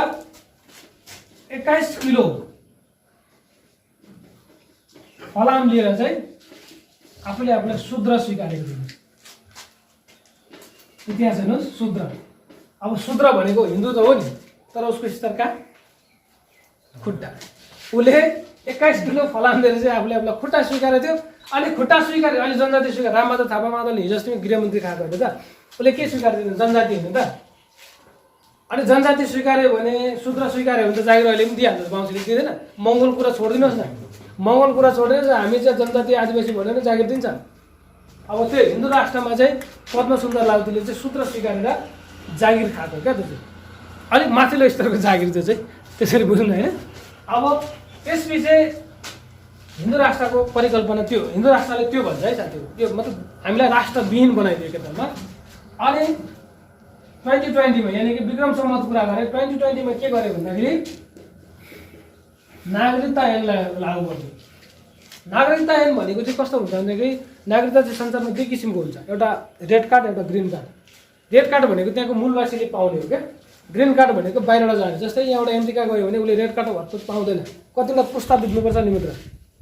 21 किलो फलाम लिएर चाहिँ आफूले आफूलाई शूद्र स्वीकारेको थियो। इतिहास हेर्नुहोस् शूद्र। अब शूद्र भनेको हिन्दू त हो नि, तर उसको स्तर कहाँ खुट्टा। उसले 21 किलो फलाम दिएर चाहिँ आफूले आफूलाई खुट्टा स्वीकारेको थियो। अनि खुट्टा स्वीकार्यो अहिले जनजाति स्वीकार रामबहादुर थापा माधवले हिजो अस्ति गृहमन्त्री खाएको होइन त, उसले के स्वीकार्दैन जनजाति होइन त। अनि जनजाति स्वीकार्यो भने शूद्र स्वीकार्यो भने त जागिर अहिले पनि दिइहाल्छ, बाहुनले दिँदैन। मङ्गोल कुरा छोडिदिनुहोस् न, मङ्गोल कुरा छोडेर हामी चाहिँ जनजाति आदिवासी भनेर जागिर दिन्छ। अब त्यो हिन्दू राष्ट्रमा चाहिँ पद्मसुन्दर लाउतीले चाहिँ शूद्र स्वीकारेर जागिर खाएको क्या, त्यो चाहिँ अलिक माथिल्लो स्तरको जागिर त्यो चाहिँ त्यसरी बुझ्नु होइन। अब त्यसपछि हिन्दू राष्ट्रको परिकल्पना त्यो, हिन्दू राष्ट्रले त्यो भन्छ है साथी। त्यो मतलब हामीलाई राष्ट्रविहीन बनाइदियो एकदममा। अनि 2020 मा यानि कि विक्रम सम्वत कुरा गरे, 2020 मा के गरे भन्दाखेरि नागरिकता ऐनलाई लागू गर्यो। नागरिकता ऐन भनेको चाहिँ कस्तो हुन्छ भन्दाखेरि नागरिकता चाहिँ संसारमा दुई किसिमको हुन्छ, एउटा रेड कार्ड एउटा ग्रिन कार्ड। रेड कार्ड भनेको त्यहाँको मूलवासीले पाउने हो क्या, ग्रिन कार्ड भनेको बाहिरबाट जाने। जस्तै यहाँबाट अमेरिका गयो भने उसले रेड कार्ड हतपत पाउँदैन, कतिवटा पुस्ता बुझ्नुपर्छ नि मित्र।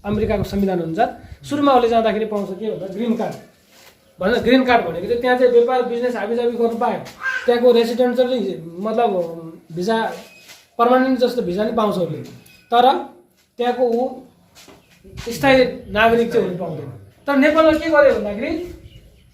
अमेरिकाको संविधान अनुसार सुरुमा उसले जाँदाखेरि पाउँछ के भन्दा ग्रिन कार्ड भन्छ। ग्रिन कार्ड भनेको चाहिँ त्यहाँ चाहिँ व्यापार बिजनेस हाबीजाबी गर्नु पायो, त्यहाँको रेसिडेन्सियल मतलब भिजा पर्मानेन्ट जस्तो भिजा नि पाउँछ उसले, तर त्यहाँको ऊ स्थायी नागरिक चाहिँ हुनु पाउँदैन। तर नेपालमा के गर्यो भन्दाखेरि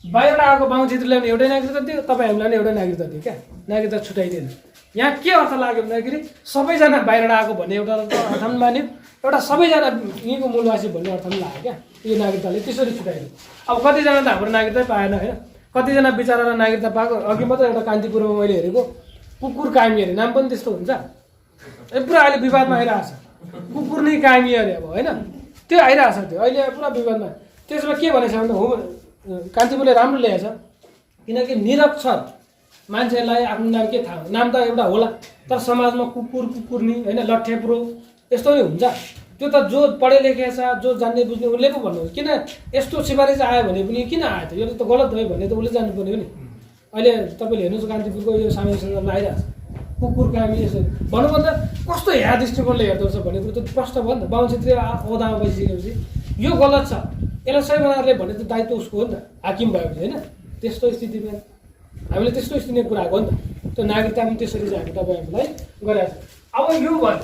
बाहिरबाट आएको बाहुन क्षेत्रीलाई पनि एउटै नागरिकता दियो, तपाईँ हामीलाई पनि एउटै नागरिकता दियो क्या, नागरिकता छुट्याइदिएन। यहाँ के अर्थ लाग्यो भन्दाखेरि सबैजना बाहिरबाट आएको भन्ने एउटा अर्थ पनि मान्यो, एउटा सबैजना यहीँको मूलवासी भन्ने अर्थ पनि लाग्यो क्या यो नागरिकताले, त्यसरी छुट्याइदियो। अब कतिजना त हाम्रो नागरिकता पाएन होइन, कतिजना बिचरालाई नागरिकता पाएको। अघि मात्रै एउटा कान्तिपुरमा मैले हेरेको कुकुर कामी अरे, नाम पनि त्यस्तो हुन्छ। पुरा अहिले विवादमा आइरहेको छ, कुकुर नै कामी अरे अब होइन, त्यो आइरहेको छ त्यो अहिले पुरा विवादमा। त्यसमा के भनेको छ भन्दा हो कान्तिपुरले राम्रो ल्याएछ, किनकि निरक्षर मान्छेलाई आफ्नो नाम के थाहा, नाम त एउटा होला तर समाजमा कुकुर कुकुर्नी होइन लट्ठेप्रो यस्तो नै हुन्छ। त्यो त जो पढे लेखेको छ जो जान्ने बुझ्ने उसले पो भन्नु, किन यस्तो सिफारिस आयो भने पनि किन आयो त, यो त गलत भयो भने त उसले जान्नुपर्ने हो नि। अहिले तपाईँले हेर्नुहोस् कान्तिपुरको यो सामाजिक सञ्जालमा आइरहेको छ कुकुर कामी यसो भन्नुभन्दा कस्तो ह्या दृष्टिकोणले हेर्दो रहेछ भन्ने कुरो त प्रश्न भयो नि त। बाहुन क्षेत्रीय ओहदामा बसिसकेपछि यो गलत छ, यसलाई सही बनाएर भने त दायित्व उसको हो नि त, हाकिम भएपछि होइन। त्यस्तो स्थितिमा हामीले त्यस्तो स्थितिमा कुरा आएको नि त, त्यो नागरिकता पनि त्यसरी चाहिँ हामी तपाईँहरूलाई गरेका छ। अब यो भयो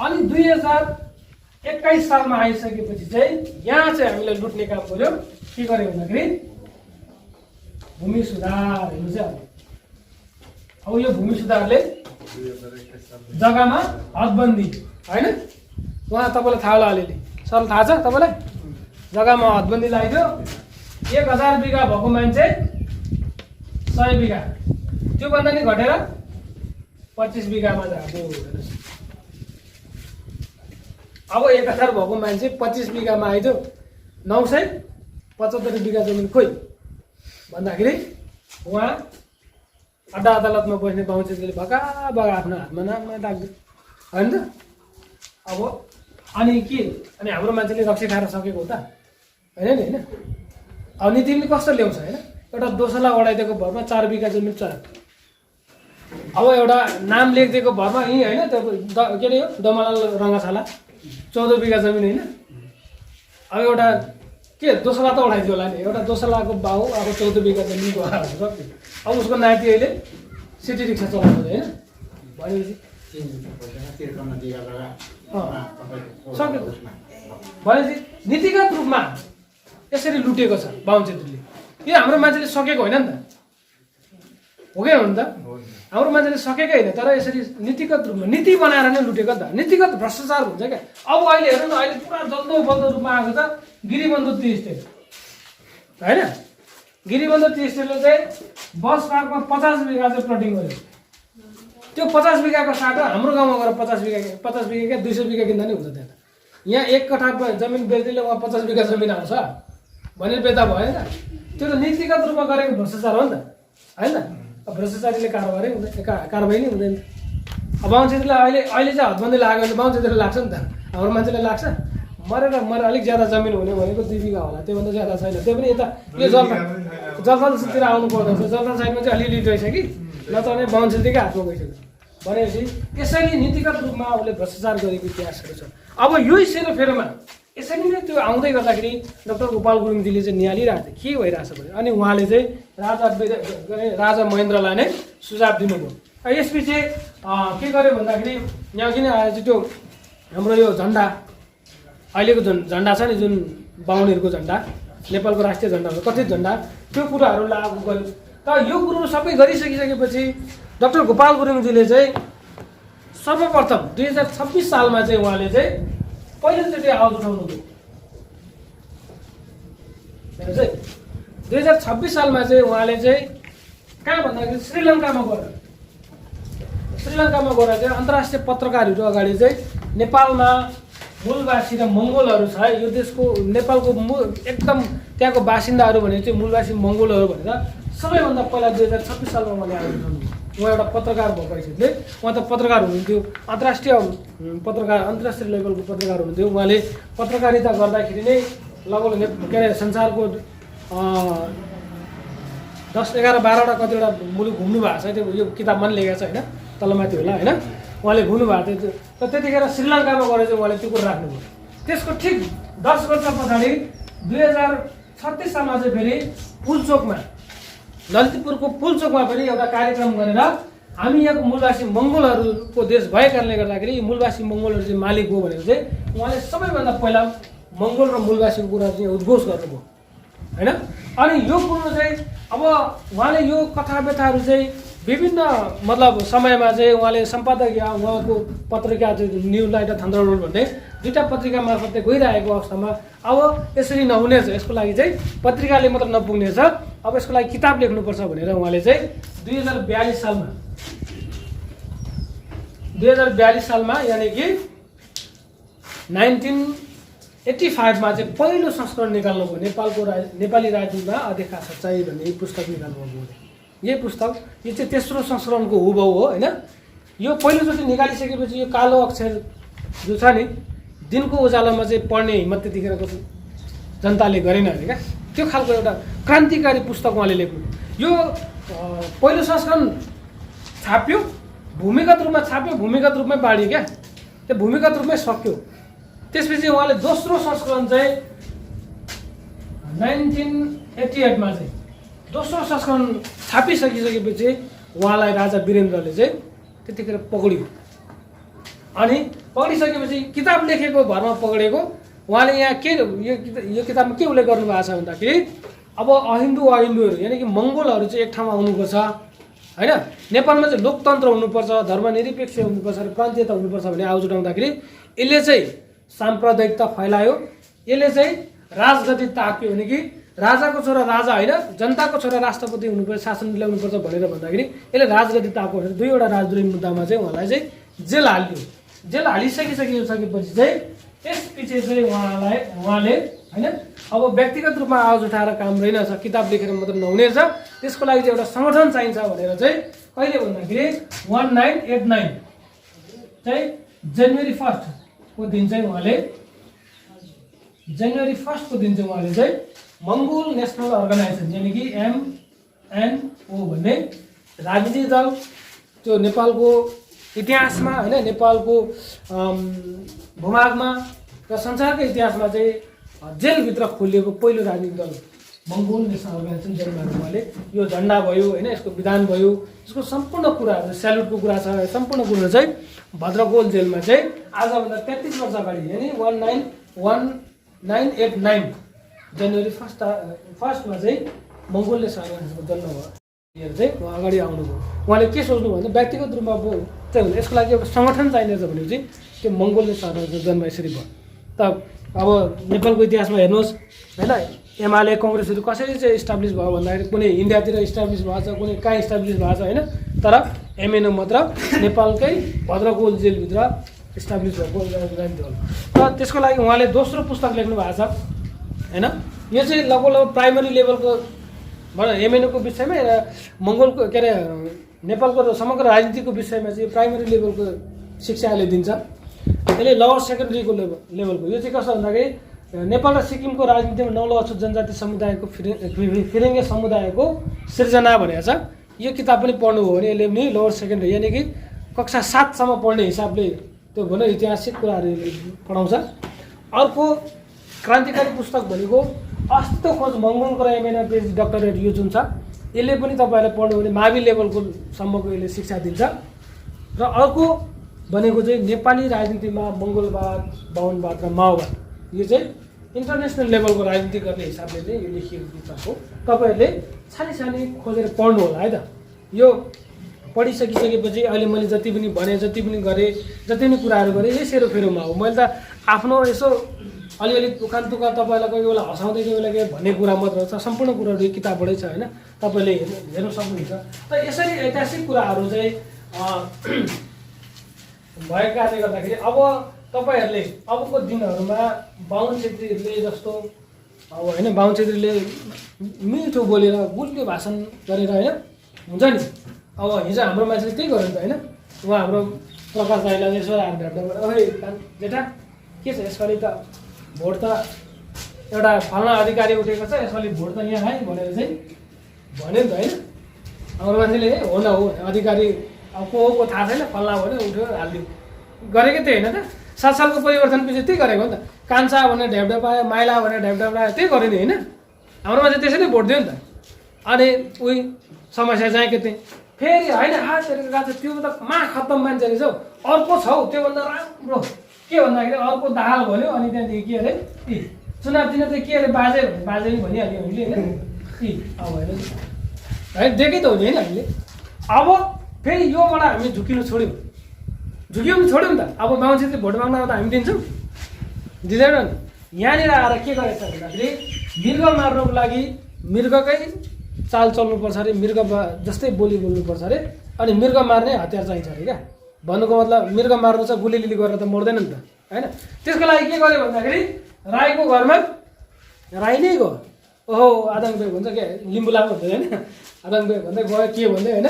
अनि 2021 सालमा आइसकेपछि चाहिँ यहाँ चाहिँ हामीलाई लुट्ने काम गर्यो। के गर्यो भन्दाखेरि भूमि सुधार हेर्नु चाहिँ अब यो भूमि सुधारले जग्गामा हदबन्दी होइन, उहाँ तपाईँलाई थाहा होला अलिअलि सर थाहा छ तपाईँलाई, जग्गामा हदबन्दी लगाइदियो। 1000 बिघा भएको मान्छे 100 बिघा, त्योभन्दा नि घटेर 25 बिघामा जाएको। अब 1000 भएको मान्छे 25 बिघामा आइदियो, 975 बिघा जमिन खोइ भन्दाखेरि उहाँ अड्डा अदालतमा बस्ने बाहुन क्षेत्रीले भगा आफ्नो हातमा नाममा राख्यो होइन त। अब अनि के, अनि हाम्रो मान्छेले रक्सी खाएर सकेको हो त होइन नि होइन। अब नीति पनि कस्तो ल्याउँछ होइन, एउटा दोस्रोलाई अडाइदिएको भरमा 4 बिघा जमिन चरा, अब एउटा नाम लेखिदिएको भरमा यहीँ होइन त्यो के अरे यो दमलाल रङ्गशाला 14 बिघा जमिन होइन। अब एउटा के दोस्रोलाई त उडाइदियो होला नि, एउटा दोस्रोलाको बाउ अब 14 बिघा जमिनको सक्यो। अब उसको नाति अहिले सिटी रिक्सा चलाउँछ होइन भनेपछि सक्यो। भनेपछि नीतिगत रूपमा यसरी लुटेको छ बाहुन क्षेत्रीले। यो हाम्रो मान्छेले सकेको होइन नि त, हो कि हो नि त, हाम्रो मान्छेले सकेकै होइन तर यसरी नीतिगत रूपमा नीति बनाएर नै लुटेको नि त, नीतिगत भ्रष्टाचार हुन्छ क्या। अब अहिले हेर्नु न, अहिले पुरा जल्दो बल्दो रूपमा आएको छ गिरिबन्धु टी स्टेट होइन। गिरिबन्धु टी स्टेटले चाहिँ बस पार्कमा 50 बिघा चाहिँ प्लटिङ गर्यो। त्यो 50 बिघाको साटो हाम्रो गाउँमा गएर 50 बिघा क्या 200 बिघा किन्दा नि हुन्छ त्यहाँ। यहाँ 1 कठा जमिन बेच्दैले उहाँ 50 बिघा जमिन आउँछ भनेर बेच्दा भयो नि त। त्यो त नीतिगत रूपमा गरेको भ्रष्टाचार हो नि त होइन। अब भ्रष्टाचारीले कारबाही नै हुँदैन। अब बाहुन क्षेत्रीलाई अहिले चाहिँ हदबन्दी लाग्यो भने बाहुन क्षेत्रीले लाग्छ नि त, हाम्रो मान्छेले लाग्छ। मरेर अलिक ज्यादा जमिन हुने भनेको 2 बिघा होला, त्योभन्दा ज्यादा छैन। त्यो पनि यता यो जलपालतिर आउनु पर्दछ, जलपाल साइडमा चाहिँ अलिअलि रहेछ कि, नत्र भने बाहुन क्षेत्रीकै हातमा गइसक्यो। भनेपछि यसरी नीतिगत रूपमा उसले भ्रष्टाचार गरेको इतिहासहरू छ। अब यही सेरोफेरोमा यसरी नै त्यो आउँदै गर्दाखेरि डाक्टर गोपाल गुरुङजीले चाहिँ निहालिरहेको थियो के भइरहेछ भने, अनि उहाँले चाहिँ राजा महेन्द्रलाई नै सुझाव दिनुभयो। यसपछि के गर्यो भन्दाखेरि यहाँ किन आएछ त्यो हाम्रो यो झन्डा अहिलेको झन्डा छ नि जुन बाहुनहरूको झन्डा, नेपालको राष्ट्रिय झन्डा हो कथित झन्डा, त्यो कुराहरू लागू गर्यो। तर यो कुरो सबै गरिसकिसकेपछि डाक्टर गोपाल गुरुङजीले चाहिँ सर्वप्रथम 2026 सालमा चाहिँ उहाँले चाहिँ पहिलोचोटि आवाज उठाउनु भयो। 2026 सालमा चाहिँ उहाँले चाहिँ कहाँ भन्दाखेरि श्रीलङ्कामा गएर चाहिँ अन्तर्राष्ट्रिय पत्रकारहरू अगाडि चाहिँ नेपालमा मूलवासी र मङ्गोलहरू छ है, यो देशको नेपालको एकदम त्यहाँको बासिन्दाहरू भने चाहिँ मूलवासी मङ्गोलहरू भनेर सबैभन्दा पहिला 2026 सालमा उहाँले आवेदन गर्नुभयो। उहाँ एउटा पत्रकार भएको हिसाबले उहाँ त पत्रकार हुनुहुन्थ्यो, अन्तर्राष्ट्रिय लेभलको पत्रकार हुनुहुन्थ्यो। उहाँले पत्रकारिता गर्दाखेरि नै लगभग के अरे संसारको 10, 11, 12वटा कतिवटा मुलुक घुम्नु भएको छ। त्यो यो किताबमा पनि लेखेको छ होइन, तलमाथि होला होइन, उहाँले घुम्नु भएको थियो। र त्यतिखेर श्रीलङ्कामा गएर चाहिँ उहाँले त्यो कुरो राख्नुभयो। त्यसको ठिक 10 वर्ष पछाडि 2036 सालमा चाहिँ फेरि पुलचोकमा, ललितपुरको पुलचोकमा फेरि एउटा कार्यक्रम गरेर हामी यहाँको मूलवासी मङ्गोलहरूको देश भए कारणले गर्दाखेरि यो मूलवासी मङ्गोलहरू चाहिँ मालिक हो भनेर चाहिँ उहाँले सबैभन्दा पहिला मङ्गोल र मूलवासीको कुरा चाहिँ उद्घोष गर्नुभयो होइन। अनि यो कुरो चाहिँ अब उहाँले यो कथा व्यथाहरू चाहिँ विभिन्न मतलब समयमा चाहिँ उहाँले सम्पादकीय उहाँको पत्रिका चाहिँ न्यू लाइट अफ थन्डरबोल्ट भन्ने 2टा पत्रिका मार्फत गइरहेको अवस्थामा अब यसरी नहुनेछ, यसको लागि चाहिँ पत्रिकाले मात्र नपुग्नेछ, अब यसको लागि किताब लेख्नुपर्छ भनेर उहाँले चाहिँ 2042 सालमा यानि कि 1985 मा चाहिँ पहिलो संस्करण निकाल्नुभयो। नेपाली राजनीतिमा अदेखा सच्चाइ भन्ने पुस्तक निकाल्नुभयो। यही पुस्तक यो चाहिँ तेस्रो संस्करणको हुबहु हो होइन। यो पहिलोचोटि निकालिसकेपछि यो कालो अक्षर जो छ नि, दिनको उज्यालोमा चाहिँ पढ्ने हिम्मत त्यतिखेरको जनताले गरेन अरे क्या, त्यो खालको एउटा क्रान्तिकारी पुस्तक उहाँले लेख्नु। यो पहिलो संस्करण छाप्यो, भूमिगत रूपमा छाप्यो, भूमिगत रूपमै बाँड्यो क्या, त्यो भूमिगत रूपमै सक्यो। त्यसपछि उहाँले दोस्रो संस्करण चाहिँ 1988 मा चाहिँ दोस्रो संस्करण छापिसकिसकेपछि उहाँलाई राजा वीरेन्द्रले चाहिँ त्यतिखेर पक्रियो। अनि पक्रिसकेपछि किताब लेखेको भरमा पक्रेको उहाँले यहाँ के यो किताबमा के उल्लेख गर्नुभएको छ भन्दाखेरि अब अहिन्दूहरू यानि कि मङ्गोलहरू चाहिँ एक ठाउँमा आउनुपर्छ होइन, नेपालमा चाहिँ लोकतन्त्र हुनुपर्छ, धर्मनिरपेक्ष हुनुपर्छ र प्रान्तीयता हुनुपर्छ भन्ने आवाज उठाउँदाखेरि यसले चाहिँ साम्प्रदायिकता फैलायो, यसले चाहिँ राजगद्दी ताक्यो भने कि राजाको छोरा राजा होइन जनताको छोरा राष्ट्रपति हुनुपर्छ, शासन मिलाउनुपर्छ भनेर भन्दाखेरि यसले राजगद्दी ताक्यो भनेर 2वटा राजद्रोही मुद्दामा चाहिँ उहाँलाई चाहिँ जेल हालियो। जेल हालिसकेपछि चाहिँ त्यसपछि चाहिँ उहाँले होइन अब व्यक्तिगत रूपमा आवाज उठाएर काम रहेनछ, किताब लेखेर मात्र नहुनेछ, त्यसको लागि चाहिँ एउटा सङ्गठन चाहिन्छ भनेर चाहिँ कहिले भन्दाखेरि 1989 चाहिँ जनवरी 1 को दिन चाहिँ उहाँले चाहिँ मङ्गोल नेसनल अर्गनाइजेसन यानि कि MNO भन्ने राजनीतिक दल त्यो नेपालको इतिहासमा होइन, नेपालको भूभागमा र संसारको इतिहासमा चाहिँ जेलभित्र खोलिएको पहिलो राजनीतिक दल मङ्गोल नेसनल अर्गनाइजेसन जन्माएको। उहाँले यो झन्डा भयो होइन, यसको विधान भयो, यसको सम्पूर्ण कुराहरू स्यालुटको कुरा छ, सम्पूर्ण कुरा चाहिँ भद्रकोल जेलमा चाहिँ आजभन्दा 33 वर्ष अगाडि यानि 1989 जनवरी 1 मा चाहिँ मङ्गोल नेसनल अर्गनाइजेसनको जन्म भयो। चाहिँ उहाँ अगाडि आउनुभयो। उहाँले के सोच्नु भन्दा व्यक्तिगत रूपमा चाहिँ यसको लागि एउटा सङ्गठन चाहिनेछ भनेपछि त्यो मङ्गोल नेसनल अर्गनाइजेसन जन्म यसरी भयो। त अब नेपालको इतिहासमा हेर्नुहोस् होइन, एमाले कङ्ग्रेसहरू कसरी चाहिँ इस्टाब्लिस भयो भन्दाखेरि कुनै इन्डियातिर इस्टाब्लिस भएको छ, कुनै कहाँ इस्टाब्लिस भएको छ होइन, तर MNO मात्र नेपालकै भद्रकोल जेलभित्र इस्टाब्लिस भएको राजनीति दल। र त्यसको लागि उहाँले दोस्रो पुस्तक लेख्नु भएको छ होइन। यो चाहिँ लगभग प्राइमरी लेभलको MNO को विषयमा र मङ्गोलको के अरे नेपालको समग्र राजनीतिको विषयमा चाहिँ प्राइमरी लेभलको शिक्षा अहिले दिन्छ। यसले लोवर सेकेन्डरीको लेभलको यो चाहिँ कस्तो भन्दाखेरि नेपाल र सिक्किमको राजनीतिमा 9 अछुत जनजाति समुदायको फिरिङ्गे समुदायको सिर्जना भनेको छ। यो किताब पनि पढ्नु हो भने यसले पनि लोवर सेकेन्डरी यानि कि कक्षा 7 सम्म पढ्ने हिसाबले त्यो भनौँ ऐतिहासिक कुराहरू पढाउँछ। अर्को क्रान्तिकारी पुस्तक भनेको अस्तित्व खोज मङ्गोलको र MNO PhD डक्टरेट यो जुन छ, यसले पनि तपाईँहरूले पढ्नु भने मावि लेभलको सम्मको यसले शिक्षा दिन्छ। र अर्को भनेको चाहिँ नेपाली राजनीतिमा मङ्गोलवाद, बाहुनवाद र माओवाद, यो चाहिँ इन्टरनेसनल लेभलको राजनीति गर्ने हिसाबले चाहिँ यो लेखिएको पुस्तक हो। तपाईँहरूले सानी खोजेर पढ्नु होला है त। यो पढिसकिसकेपछि अहिले मैले जति पनि भने, जति पनि गरेँ, जति पनि कुराहरू गरेँ यही सेरोफेरोमा हो। मैले त आफ्नो यसो अलिअलि उखान तुका तपाईँलाई कोही बेला हँसाउँदै कोही बेला के भन्ने कुरा मात्र छ, सम्पूर्ण कुराहरू यो किताबबाटै छ होइन, तपाईँले हेर्नु सक्नुहुन्छ। त यसरी ऐतिहासिक कुराहरू चाहिँ भएको कारणले गर्दाखेरि अब तपाईँहरूले अबको दिनहरूमा बाहुन छेत्रीहरूले जस्तो अब होइन बाहुन छेत्रीले मिठो बोलेर गुलियो भाषण गरेर होइन हुन्छ नि अब हिजो हाम्रो मान्छेले त्यही गर्यो नि त होइन उहाँ हाम्रो प्रकाश दाइलाई यसो आएर भेट्दा ओइ जेठा के छ यसपालि त भोट त एउटा फल्ना अधिकारी उठेको छ यसपालि भोट त यहाँ है भनेर चाहिँ भन्यो नि त होइन हाम्रो मान्छेले हो न हो अधिकारी अब को थाहा छैन फल्ना भन्यो उठ्यो हालिदियो गरेकै त्यही होइन त 7 सालको परिवर्तन पछि त्यही गरेको हो नि त कान्छा भनेर ढ्यापढ्याप आयो माइला भनेर ढ्यापढ्याप आयो त्यही गर्यो नि होइन हाम्रो मान्छे त्यसरी भोट दियो नि त अनि उही समस्या चाहिँ के त्यही फेरि होइन हातहरूको गाछ त्यो त खत्तम मान्छे रहेछ हौ अर्को छ हौ त्योभन्दा राम्रो के भन्दाखेरि अर्को दाहाल भन्यो अनि त्यहाँदेखि के अरे चुनाव दिन चाहिँ के अरे बाजे बाजे पनि भनिहाल्यो हामीले होइन अब होइन है देखेँ त हो नि होइन हामीले अब फेरि योबाट हामी झुकिनु छोड्यौँ पनि छोड्यौँ नि त अब बाहुन छेत्री भोट माग्न आउँदा हामी दिन्छौँ दिँदैन नि यहाँनिर आएर के गरेछ भन्दाखेरि मृग मार्नुको लागि मृगकै चाल चल्नुपर्छ अरे मृग जस्तै बोली बोल्नुपर्छ अरे अनि मृग मार्ने हतियार चाहिन्छ अरे क्या भन्नुको मतलब मृग मार्नु चाहिँ गुलिलिली गरेर त मर्दैन नि त होइन त्यसको लागि के गर्यो भन्दाखेरि राईको घरमा राई नै गयो ओहो आदङ बे भन्छ के लिम्बू लामो हुन्छ होइन आदङ बे भन्दै गयो के भन्दै होइन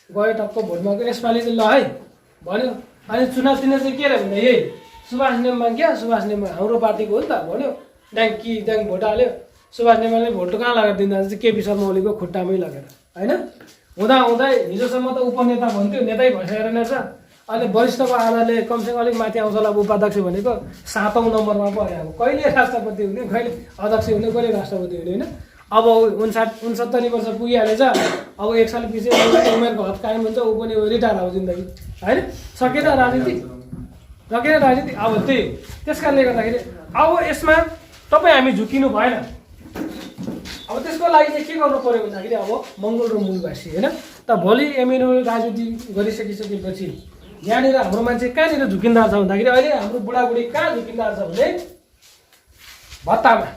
गयो टक्क भोट माग्यो यसपालि चाहिँ ल है भन्यो अनि चुनाव दिन चाहिँ के अरे भन्दा यही सुभाष नेम्बाङ क्या सुभाष नेम्बाङ हाम्रो पार्टीको हो नि त भन्यो ड्याङ भोट हाल्यो सुभाष नेम्बाङले भोट कहाँ लगाएर दिँदा चाहिँ केपी शर्मा ओलीको खुट्टामै लगेर होइन हुँदै हिजोसम्म त उपनेता भन्थ्यो नेतै भइसकेर नै छ अहिले वरिष्ठको आधारले कमसेकम अलिक माथि आउँछ होला उपाध्यक्ष भनेको 7औं नम्बरमा पो अब कहिले राष्ट्रपति हुने कहिले अध्यक्ष हुने कहिले राष्ट्रपति हुने होइन अब 69 वर्ष पुगिहालेछ अब 1 साल पछि उमेरको हद कायम हुन्छ ऊ पनि रिटायर हो जिन्दगी होइन सकेन राजनीति अब त्यही त्यस कारणले गर्दाखेरि अब यसमा तपाईँ हामी झुकिनु भएन अब त्यसको लागि चाहिँ के गर्नु पर्यो भन्दाखेरि अब मङ्गोल र मूलवासी होइन त भोलि एमएनओ राजनीति गरिसकिसकेपछि यहाँनिर हाम्रो मान्छे कहाँनिर झुकिँदार छ भन्दाखेरि अहिले हाम्रो बुढाबुढी कहाँ झुकिँदार छ भने भत्तामा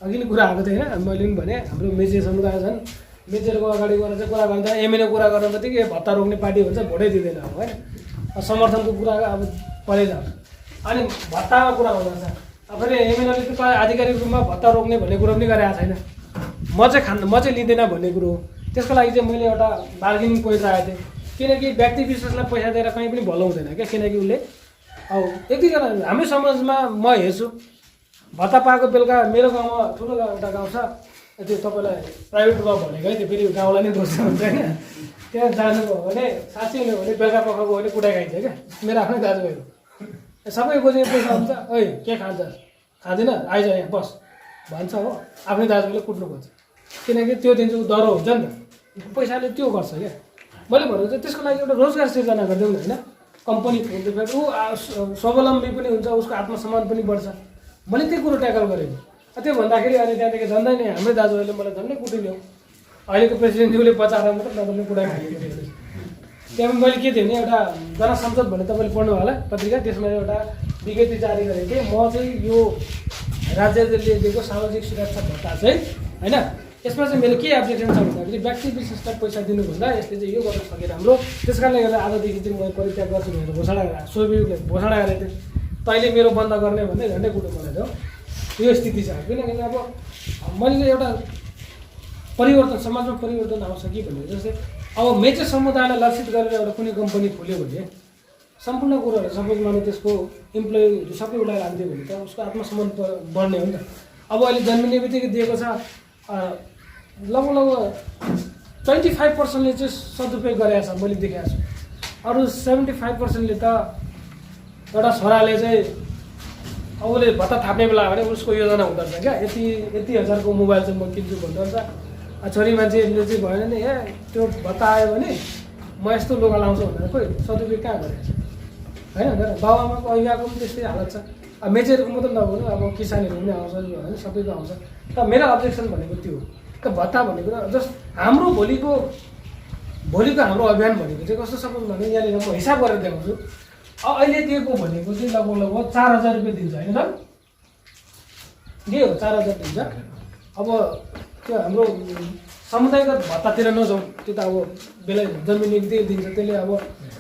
अघि नै कुरा आएको थियो होइन मैले पनि भने हाम्रो मेचे समुदाय छन् मेचेरको अगाडि गएर चाहिँ कुरा गर्दा एमएनओ कुरा गर्न बित्तिकै भत्ता रोक्ने पार्टी हुन्छ भोटै दिँदैन अब होइन समर्थनको कुरा अब परै जान्छ अनि भत्तामा कुरा हुँदैछ अब फेरि एमएनओले त आधिकारिक रूपमा भत्ता रोक्ने भन्ने कुरो पनि गरेको छैन म चाहिँ लिँदैन भन्ने कुरो हो त्यसको लागि चाहिँ मैले एउटा बार्गेनिङ पोइन्ट राखेको थिएँ किनकि व्यक्ति विशेषलाई पैसा दिएर कहीँ पनि भलो हुँदैन क्या किनकि उसले अब यतिजना हाम्रो समाजमा म हेर्छु भत्ता पाएको बेलुका मेरो गाउँमा ठुलो एउटा गाउँ छ त्यो तपाईँलाई प्राइभेट रूपमा भनेको है त्यो फेरि गाउँलाई नै दोष हुन्छ होइन त्यहाँ जानुभयो भने साँच्चै हुने भने बेलुका पख गयो भने कुटाइ खाइन्छ क्या मेरो आफ्नै दाजुभाइहरू सबै खोज्ने पैसा हुन्छ ओइ के खान्छ खाँदैन आइज यहाँ बस भन्छ हो आफ्नै दाजुभाइले कुट्नु खोज्छ किनकि त्यो दिन चाहिँ डह्रो हुन्छ नि त पैसाले त्यो गर्छ क्या मैले भनेको चाहिँ त्यसको लागि एउटा रोजगार सिर्जना गरिदिउँ न होइन कम्पनी खोल्दै ऊ स्वावलम्बी पनि हुन्छ उसको आत्मसम्मान पनि बढ्छ मैले त्यही कुरो ट्याकल गरेको त्यो भन्दाखेरि अनि त्यहाँदेखि झन्डै नै हाम्रै दाजुभाइले मलाई झन्डै कुटिन्यो अहिलेको प्रेसिडेन्टज्यूले बचाएर मात्र नबल्ने कुरा खाएको त्यहाँ मैले के थिएँ भने एउटा जनसंसद भन्ने तपाईँले पढ्नु होला पत्रिका त्यसमा एउटा विज्ञप्ति जारी गरेको थिएँ म चाहिँ यो राज्यले दिएको सामाजिक सुरक्षा भत्ता चाहिँ होइन यसमा चाहिँ मेरो के अब्जेक्सन छ भन्दाखेरि व्यक्ति विशेषलाई पैसा दिनुभन्दा यसले चाहिँ यो गर्न सके राम्रो त्यस कारणले गर्दा आजदेखि चाहिँ म परित्याग गर्छु भनेर घोषणा गरेँ सोभियुले घोषणा गरेको थिएँ तैँले मेरो बन्द गर्ने भन्दै झन्डै कुरो गरेको यो स्थिति छ किनकि अब मैले एउटा परिवर्तन समाजमा परिवर्तन आउँछ कि भन्ने जस्तै अब मेचे समुदायलाई लक्षित गरेर एउटा कुनै कम्पनी खोल्यो भने सम्पूर्ण कुरोहरू सपोज माने त्यसको इम्प्लोइहरू सबै उसलाई राख्दियो भने त उसको आत्मसम्मान बढ्ने हो नि त अब अहिले जन्मिने बित्तिकै दिएको छ लगभग 25%ले चाहिँ सदुपयोग गरेको छ मैले देखाएको छु अरू 75%ले त एउटा छोराले चाहिँ अब उसले भत्ता थाप्ने बेला भने उसको योजना हुँदो रहेछ क्या यति हजारको मोबाइल चाहिँ म किन्छु भन्दो रहेछ छोरी मान्छेले चाहिँ भएन नि ए त्यो भत्ता आयो भने म यस्तो लुगा लाउँछु भनेर खोइ सदुपयोग कहाँ गरेको छ होइन बाबुआमाको अभिभावकको पनि त्यस्तै हालत छ अब मेचेरको मात्रै नभनु अब किसानहरू पनि आउँछ होइन सबैको आउँछ त मेरो अब्जेक्सन भनेको त्यो हो त भत्ता भनेको जस्ट हाम्रो भोलिको हाम्रो अभियान भनेको चाहिँ कस्तो सपोज भने यहाँनिर म हिसाब गरेर देखाउँछु अहिले दिएको भनेको चाहिँ लगभग 4000 रुपियाँ दिन्छ होइन त के हो 4000 दिन्छ अब त्यो हाम्रो सामुदायिक भत्तातिर नजाउँ त्यो त अब बेला जन्मिने त्यही दिन्छ त्यसले अब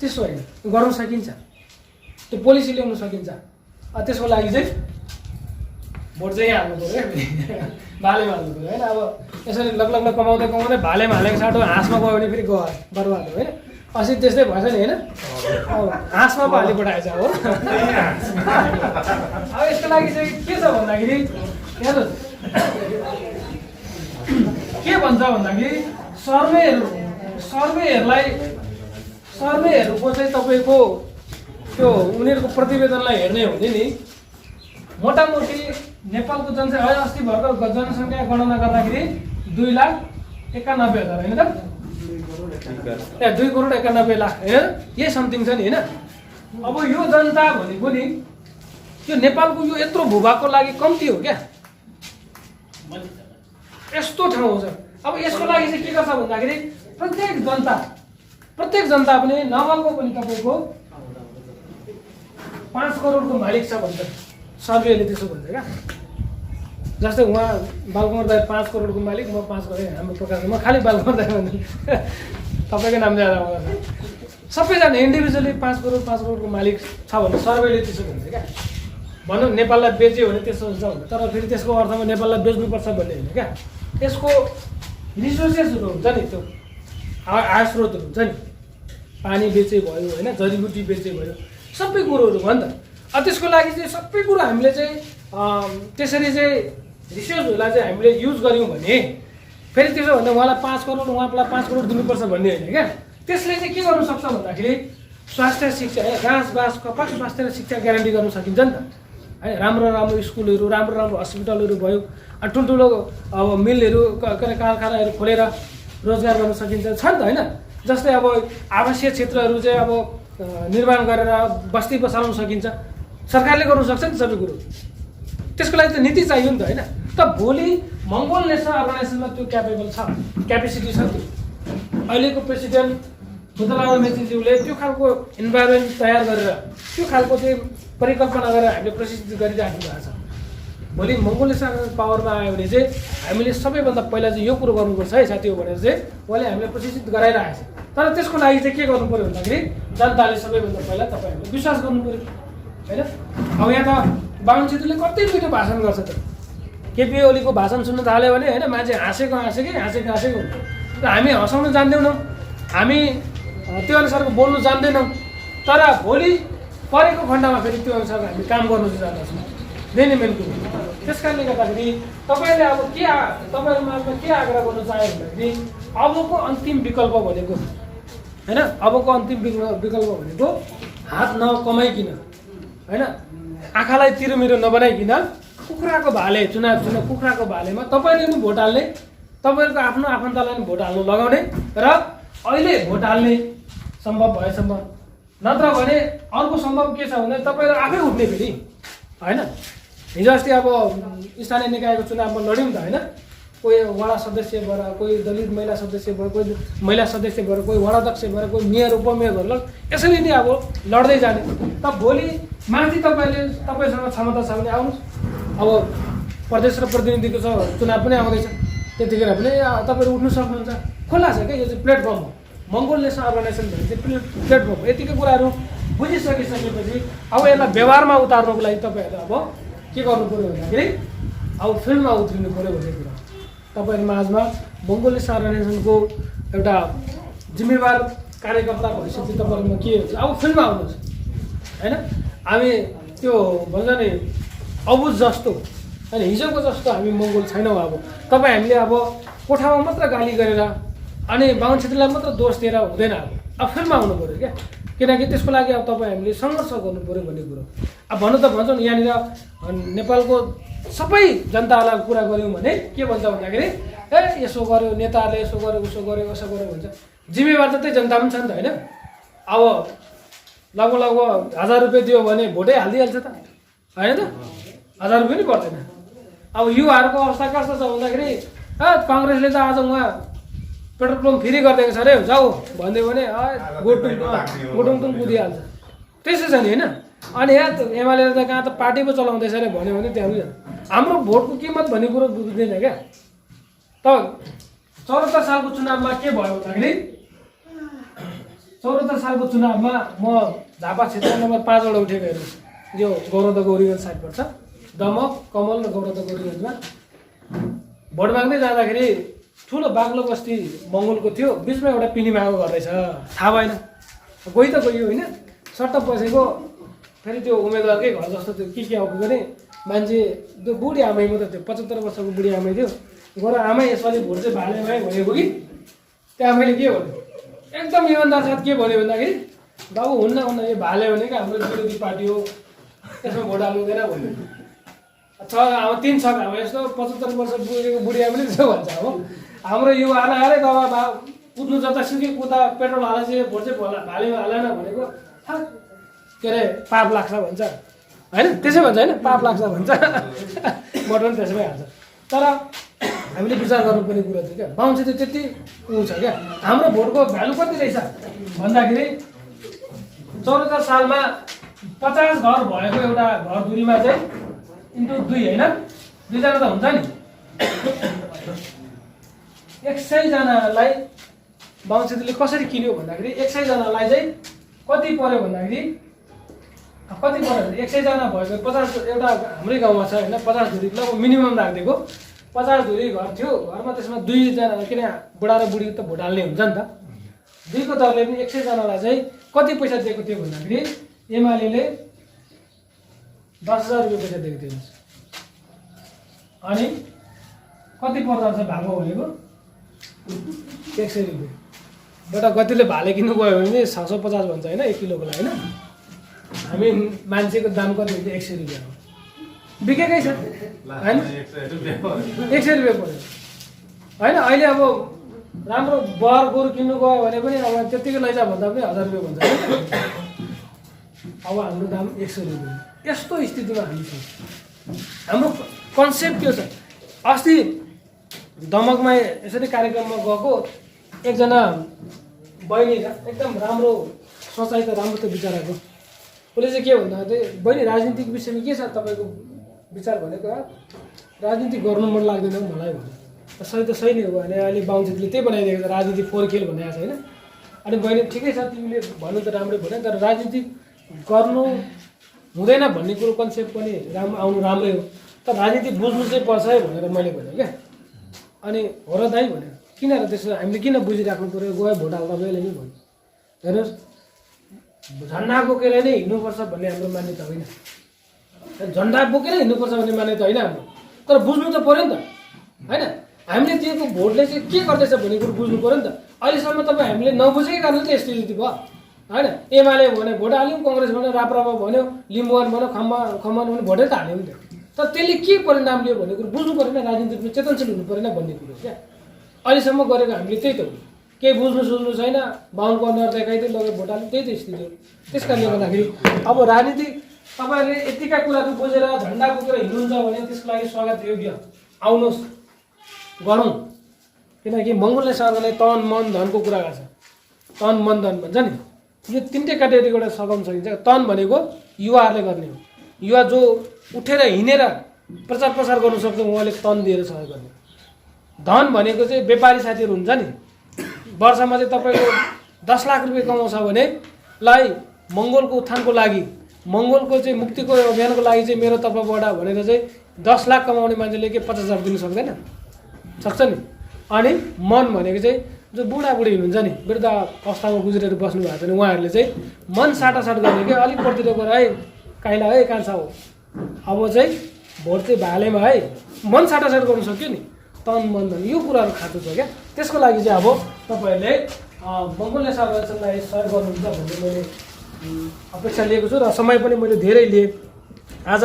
त्यसो होइन, गर्नु सकिन्छ, त्यो पोलिसी ल्याउनु सकिन्छ। त्यसको लागि चाहिँ भोट चाहिँ यहाँ हाल्नु पऱ्यो क्या, भालेमा हाल्नु पऱ्यो होइन। अब यसरी लगलग कमाउँदै कमाउँदै भालेमा हालेको साटो हाँसमा गयो भने फेरि गयो बर्बाद हो होइन। अस्ति त्यस्तै भएछ नि होइन, अब हाँसमा पो हालिपठाएछ हो। अब यसको लागि चाहिँ के छ भन्दाखेरि हेर्नु के भन्छ भन्दाखेरि सर्वेहरूको चाहिँ तपाईँको त्यो उनीहरूको प्रतिवेदनलाई हेर्ने हो भने नि मोटामोटी नेपालको जनसङ्ख्या अस्ति भर्खर जनसङ्ख्या गणना गर्दाखेरि 2,91,000 होइन त, 2,91,00,000 होइन, यही समथिङ छ नि होइन। अब यो जनता भनेको नि यो नेपालको यो यत्रो भूभागको लागि कम्ती हो क्या, यस्तो ठाउँ छ। अब यसको लागि चाहिँ के गर्छ भन्दाखेरि प्रत्येक जनता पनि नभएको पनि तपाईँको 5 करोडको मालिक छ भन्छ सर्वेले, त्यसो भन्छ क्या। जस्तै उहाँ बालकुमार दाई 5 करोडको मालिक, म 5 करोड, हाम्रो प्रकारको म खालि बालकुमार दाई भन्छु, तपाईँकै नाम ज्यादा मलाई सबैजना इन्डिभिजुअली 5 करोडको मालिक छ भने सर्वेले त्यसो भन्छ क्या। भनौँ नेपाललाई बेच्यो भने त्यसो हुन्छ भने, तर फेरि त्यसको अर्थमा नेपाललाई बेच्नुपर्छ भन्ने होइन क्या। यसको रिसोर्सेसहरू हुन्छ नि, त्यो आय स्रोतहरू हुन्छ नि, पानी बेचे भयो होइन, जडीबुटी बेचे भयो, सबै कुरोहरू भयो नि त। अब त्यसको लागि चाहिँ सबै कुरो हामीले चाहिँ त्यसरी चाहिँ रिसोर्सहरूलाई चाहिँ हामीले युज गऱ्यौँ भने फेरि त्यसो भन्दा उहाँलाई 5 करोड उहाँलाई 5 करोड दिनुपर्छ भन्ने होइन क्या। त्यसले चाहिँ के गर्नु सक्छ भन्दाखेरि स्वास्थ्य शिक्षा घाँस कपास स्वास्थ्य र शिक्षा ग्यारेन्टी गर्न सकिन्छ नि त है। राम्रो स्कुलहरू, राम्रो हस्पिटलहरू भयो, ठुल्ठुलो अब मिलहरू कारखानाहरू खोलेर रोजगार गर्न सकिन्छ, छ नि त होइन। जस्तै अब आवासीय क्षेत्रहरू चाहिँ अब निर्माण गरेर बस्ती बसाल्न सकिन्छ, सरकारले गर्नु सक्छ नि सबै कुरो। त्यसको लागि त नीति चाहियो नि त होइन। त भोलि मङ्गोल नेसनल अर्गनाइजेसनमा त्यो क्यापेसिटी छ। त्यो अहिलेको प्रेसिडेन्ट बुद्धलाल मेचीज्यूले त्यो खालको इन्भाइरोमेन्ट तयार गरेर त्यो खालको चाहिँ परिकल्पना गरेर हामीले प्रशिक्षित गरिराख्नु भएको छ। भोलि मङ्गोल नेसनल पावरमा आयो भने चाहिँ हामीले सबैभन्दा पहिला चाहिँ यो कुरो गर्नुपर्छ है साथी हो भनेर चाहिँ उहाँले हामीले प्रशिक्षित गराइरहेको छ। तर त्यसको लागि चाहिँ के गर्नु पऱ्यो भन्दाखेरि जनताले सबैभन्दा पहिला तपाईँहरूले विश्वास गर्नु पऱ्यो होइन। अब यहाँ त बाहुन छेत्रीले कति मिठो भाषण गर्छ त, केपी ओलीको भाषण सुन्नु थाल्यो भने होइन मान्छे हाँसेको हुन्छ। र हामी हँसाउनु जान्दैनौँ, हामी त्यो अनुसारको बोल्नु जान्दैनौँ, तर भोलि परेको खण्डमा फेरि त्यो अनुसारको हामी काम गर्नु चाहिँ जाँदछौँ, मेन कुरो। त्यस कारणले गर्दाखेरि तपाईँले अब तपाईँहरूमा के आग्रह गर्नु चाह्यो भन्दाखेरि अबको अन्तिम विकल्प भनेको होइन, अबको अन्तिम विकल्प भनेको हात नकमाइकन होइन, आँखालाई तिरोमिरो नबनाइकन कुखुराको भाले चुनाव कुखुराको भालेमा तपाईँले पनि भोट हाल्ने, तपाईँहरूको आफ्नो आफन्तलाई पनि भोट हाल्नु लगाउने र अहिले भोट हाल्ने सम्भव भएसम्म। नत्र भने अर्को सम्भव के छ भने तपाईँहरू आफै उठ्ने फेरि होइन। हिजो अस्ति अब स्थानीय निकायको चुनावमा लड्यौँ त होइन, कोही वडा सदस्य भएर, कोही दलित महिला सदस्य भयो, कोही महिला सदस्य भएर, कोही वडाध्यक्ष भएर, कोही मेयर उपमेयर भएर यसरी नै अब लड्दै जाने। त भोलि माथि तपाईँसँग क्षमता छ भने आउनुहोस्। अब प्रदेश र प्रतिनिधिको चुनाव पनि आउँदैछ, त्यतिखेर पनि तपाईँहरू उठ्नु सक्नुहुन्छ। खुल्ला छ क्या, यो चाहिँ प्लेटफर्म हो। मङ्गोल नेसनल अर्गनाइजेसन भने चाहिँ प्लेटफर्म हो। यतिकै कुराहरू बुझिसकेपछि अब यसलाई व्यवहारमा उतार्नुको लागि तपाईँहरूले अब के गर्नु पऱ्यो भन्दाखेरि अब फिल्डमा उत्रिनु पऱ्यो भन्ने कुरा। तपाईँहरू माझमा मङ्गोल नेसनल अर्गनाइजेसनको एउटा जिम्मेवार कार्यकर्ता भएपछि तपाईँहरूमा के हुन्छ, अब फिल्डमा आउनुहोस् होइन। हामी त्यो भन्छ नि अबुझ जस्तो होइन, हिजोको जस्तो हामी मङ्गोल छैनौँ। अब तपाईँ हामीले अब कोठामा मात्र गाली गरेर अनि बाहुन क्षेत्रलाई मात्र दोष दिएर हुँदैन। अब फिल्डमा आउनु पऱ्यो क्या, किनकि त्यसको लागि अब तपाईँ हामीले सङ्घर्ष गर्नु पऱ्यो भन्ने कुरो। अब भन्नु त भन्छौँ यहाँनिर नेपालको सबै जनतालाई कुरा गऱ्यौँ भने के भन्छ भन्दाखेरि यसो गर्यो नेताहरूले, यसो गर्यो उसो गर्यो भन्छ। जिम्मेवार त त्यही जनता पनि छ नि त होइन। अब लगभग 1000 रुपियाँ दियो भने भोटै हालिदिइहाल्छ त होइन त, 1000 रुपियाँ पनि पर्दैन। अब युवाहरूको अवस्था कस्तो छ भन्दाखेरि काङ्ग्रेसले त आज उहाँ पेट्रोल पम्प फ्री गरिदिएको छ अरे, जाऊ भनिदियो भने गोटुङटुङ कुदिहाल्छ। त्यसै छ नि होइन। अनि यहाँ एमाले त कहाँ त पार्टी पो चलाउँदैछ अरे भन्यो भने त्यहाँ पनि हाम्रो भोटको किमत भन्ने कुरो बुझ्दैन क्या। त 74 सालको चुनावमा के भयो भन्दाखेरि 74 सालको चुनावमा म झापा क्षेत्र नम्बर 5 बाट उठेको हेर्नुहोस्, यो गौरव गोरीगञ्ज साइड पर्छ, दमक कमल र गौरव गोरीगञ्जमा भोट माग्दै जाँदाखेरि ठुलो बाग्लो बस्ती मङ्गोलको थियो, बिचमा एउटा पिलिमाको घर रहेछ, थाहा भएन, गइ त गयो होइन, सट्ट पसेको फेरि त्यो उम्मेदवारकै घर जस्तो त्यो के आएको भने मान्छे त्यो बुढी आमै म त त्यो 75 वर्षको बुढी आमै थियो, गएर आमै यसपालि भोट चाहिँ भालेमै भनेको कि त्यहाँ मैले के भन्यो एकदम इमान्दार साथ के भन्यो भन्दाखेरि बाबु हुन्न यो भाले भनेको हाम्रो विरोधी पार्टी हो, त्यसमा भोट हाल्नु हुँदैन भन्यो। अब 3 छ अब यस्तो 75 वर्ष पुगेको बुढी आमै त्यसो भन्छ। अब हाम्रो युवालाई अरे बाबा कुद्नु जतासुकै कुदा पेट्रोल हालेपछि भोट चाहिँ भालेमा हालेन भनेको के अरे पाप लाग्छ भन्छ होइन, त्यसै भन्छ होइन, पाप लाग्छ भन्छ भोट पनि त्यसमै हाल्छ। तर हामीले विचार गर्नुपर्ने कुरो थियो क्या, बाहुन चाहिँ त्यति ऊ छ क्या, हाम्रो भोटको भ्यालु कति रहेछ भन्दाखेरि 74 सालमा 50 घर भएको एउटा घर दुरीमा चाहिँ इन्टु 2 होइन, 2 जना त हुन्छ नि, 100 जनालाई बाहुन क्षेत्रले कसरी किन्यो भन्दाखेरि 100 जनालाई चाहिँ कति पर्यो भन्दाखेरि कति पर्यो भने 100 जना भएको 50 एउटा हाम्रै गाउँमा छ होइन, 50 धुरी ल मिनिमम राखिदिएको 50 धुरी घर थियो, घरमा त्यसमा 2 जना किन बुढा र बुढी त भोट हाल्ने हुन्छ नि त, 2 को दरले पनि 100 जनालाई चाहिँ कति पैसा दिएको थियो भन्दाखेरि एमाले 10,000 रुपियाँ पैसा दिएको थियो। अनि कति पर्दो रहेछ भागो भनेको 100 रुपियाँ, एउटा गतिले भाले किन्नु गयो भने 650 भन्छ होइन 1 किलोको लागि होइन, हामी मान्छेको दाम कति हुन्छ 100 रुपियाँ हो, बिकेकै छ होइन, 100 रुपियाँ पर्यो होइन। अहिले अब राम्रो बर गोरु किन्नु गयो भने पनि अब त्यतिकै लैजा भन्दा पनि 1000 रुपियाँ भन्छ होइन, अब हाम्रो दाम 100 रुपियाँ। यस्तो स्थितिमा हामी छौँ। हाम्रो कन्सेप्ट के छ, अस्ति दमकमा यसरी कार्यक्रममा गएको एकजना बहिनी एकदम राम्रो सोचाइ त राम्रो त विचारको, उसले चाहिँ के भन्दा चाहिँ बहिनी राजनीतिक विषयमा के छ तपाईँको विचार भनेको, राजनीति गर्नु मन लाग्दैन मलाई भन्यो। सही त सही नै हो भने अहिले बाहुनले त्यही बनाइदिएको छ, राजनीति फोहोर खेल भनेको छ होइन। अनि बहिनी ठिकै छ तिमीले भन्नु त राम्रै भन्यो, तर राजनीति गर्नु हुँदैन भन्ने कुरो कन्सेप्ट पनि आउनु राम्रै हो, तर राजनीति बुझ्नु चाहिँ पर्छ है भनेर मैले भनेँ क्या। अनि हो र दाइ भनेर किन र त्यसो हामीले किन बुझिराख्नु पऱ्यो, गयो भोट हाल्दा मैले नि भन्यो। हेर्नुहोस् झन्डा बोकेर नै हिँड्नुपर्छ भन्ने हाम्रो मान्यता होइन, झन्डा बोकेर हिँड्नुपर्छ भन्ने मान्यता होइन हाम्रो, तर बुझ्नु त पऱ्यो नि त होइन। हामीले दिएको भोटले चाहिँ के गर्दैछ भन्ने कुरो बुझ्नु पऱ्यो नि त। अहिलेसम्म तपाईँ हामीले नबुझेकै कारण चाहिँ यस्तो स्थिति भयो होइन। एमाले भन्यो भोट हाल्यौँ, कङ्ग्रेस भन्यो राप्रपा भन्यो, लिम्बुवान भन्यो, खम्बान भन्यो, भोटै त हाल्यौँ नि त। तर त्यसले के परिणाम लियो भन्ने कुरो बुझ्नु परेन, राजनीतिमा चेतनशील हुनु परेन भन्ने कुरो क्या। अहिलेसम्म गरेको हामीले त्यही त हो, केही बुझ्नु सुझ्नु छैन, बाहुनको अनुहार देखाइदियो लगेर भोट हाल्नु, त्यही त स्थिति हो। त्यस कारणले गर्दाखेरि अब राजनीति तपाईँहरूले यतिका कुराहरू बुझेर झन्डा बोकेर हिँड्नुहुन्छ भने त्यसको लागि स्वागत योग्य, आउनुहोस् गरौँ। किनकि मङ्गोलले सरकारले तन मन धनको कुरा गर्छ, तन मन धन भन्छ नि, यो 3टै क्याटेगोरीबाट सघाउन सकिन्छ। तन भनेको युवाहरूले गर्ने हो, युवा जो उठेर हिँडेर प्रचार प्रसार गर्नु सक्छ उहाँले तन दिएर सहयोग गर्ने। धन भनेको चाहिँ व्यापारी साथीहरू हुन्छ नि, वर्षमा चाहिँ तपाईँको 10 लाख रुपियाँ कमाउँछ भने लाई मङ्गोलको उत्थानको लागि, मङ्गोलको चाहिँ मुक्तिको अभियानको लागि चाहिँ मेरो तर्फबाट भनेर चाहिँ 10 लाख कमाउने मान्छेले के 50,000 दिनु सक्दैन, सक्छ नि। अनि मन भनेको चाहिँ जो बुढाबुढी हुनुहुन्छ नि, वृद्ध अवस्थामा गुज्रेर बस्नु भएको छ नि, उहाँहरूले चाहिँ मन साटासाट गर्ने क्या, अलिक पर्तिर गएर है काइला है कान्छा हो, अब चाहिँ भोट चाहिँ भालेमा है, मन साटासाट गर्नु सक्यो नि, तन मन धन यो कुराहरू खाँचो छ क्या। त्यसको लागि चाहिँ अब तपाईँहरूले मङ्गोलले सरकारलाई सहयोग गर्नुहुन्छ भन्ने मैले अपेक्षा लिएको छु र समय पनि मैले धेरै लिएँ। आज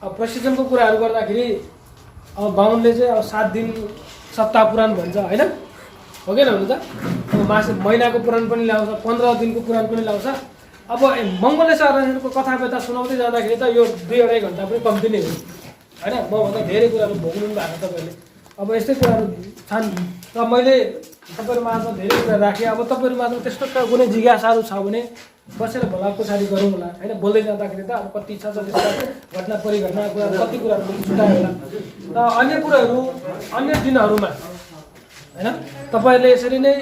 प्रशिक्षणको कुराहरू गर्दाखेरि अब बाहुनले चाहिँ अब 7 दिन सप्ताह पुराण भन्छ होइन, हो कि हुनु त, अब महिनाको पुराण पनि ल्याउँछ, 15 दिनको पुराण पनि ल्याउँछ। अब मङ्गोलले सरकारको कथा व्यथा सुनाउँदै जाँदाखेरि त यो 2-2.5 घन्टा पनि कम्ती नै हो होइन। मभन्दा धेरै कुराहरू भोग्नु भएको तपाईँले, अब यस्तै कुराहरू छन् र मैले तपाईँहरू माझमा धेरै कुरा राखेँ। अब तपाईँहरू माझमा त्यस्तो कुनै जिज्ञासाहरू छ भने बसेर भला पछाडि गरौँ होला होइन। बोल्दै जाँदाखेरि त अब कति छ त्यस्ता घटना परिघटना कुरा कति कुराहरू छुट्यायो होला र अन्य कुराहरू अन्य दिनहरूमा होइन। तपाईँहरूले यसरी नै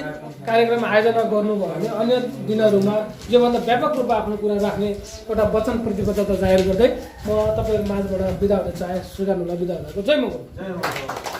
कार्यक्रम आयोजना गर्नुभयो भने अन्य दिनहरूमा योभन्दा व्यापक रूपमा आफ्नो कुरा राख्ने एउटा वचन प्रतिबद्धता जाहेर गर्दै म तपाईँहरू माझबाट बिदा हुन चाहे स्वीकार हुन बिदा हुनको जय मङ्गल।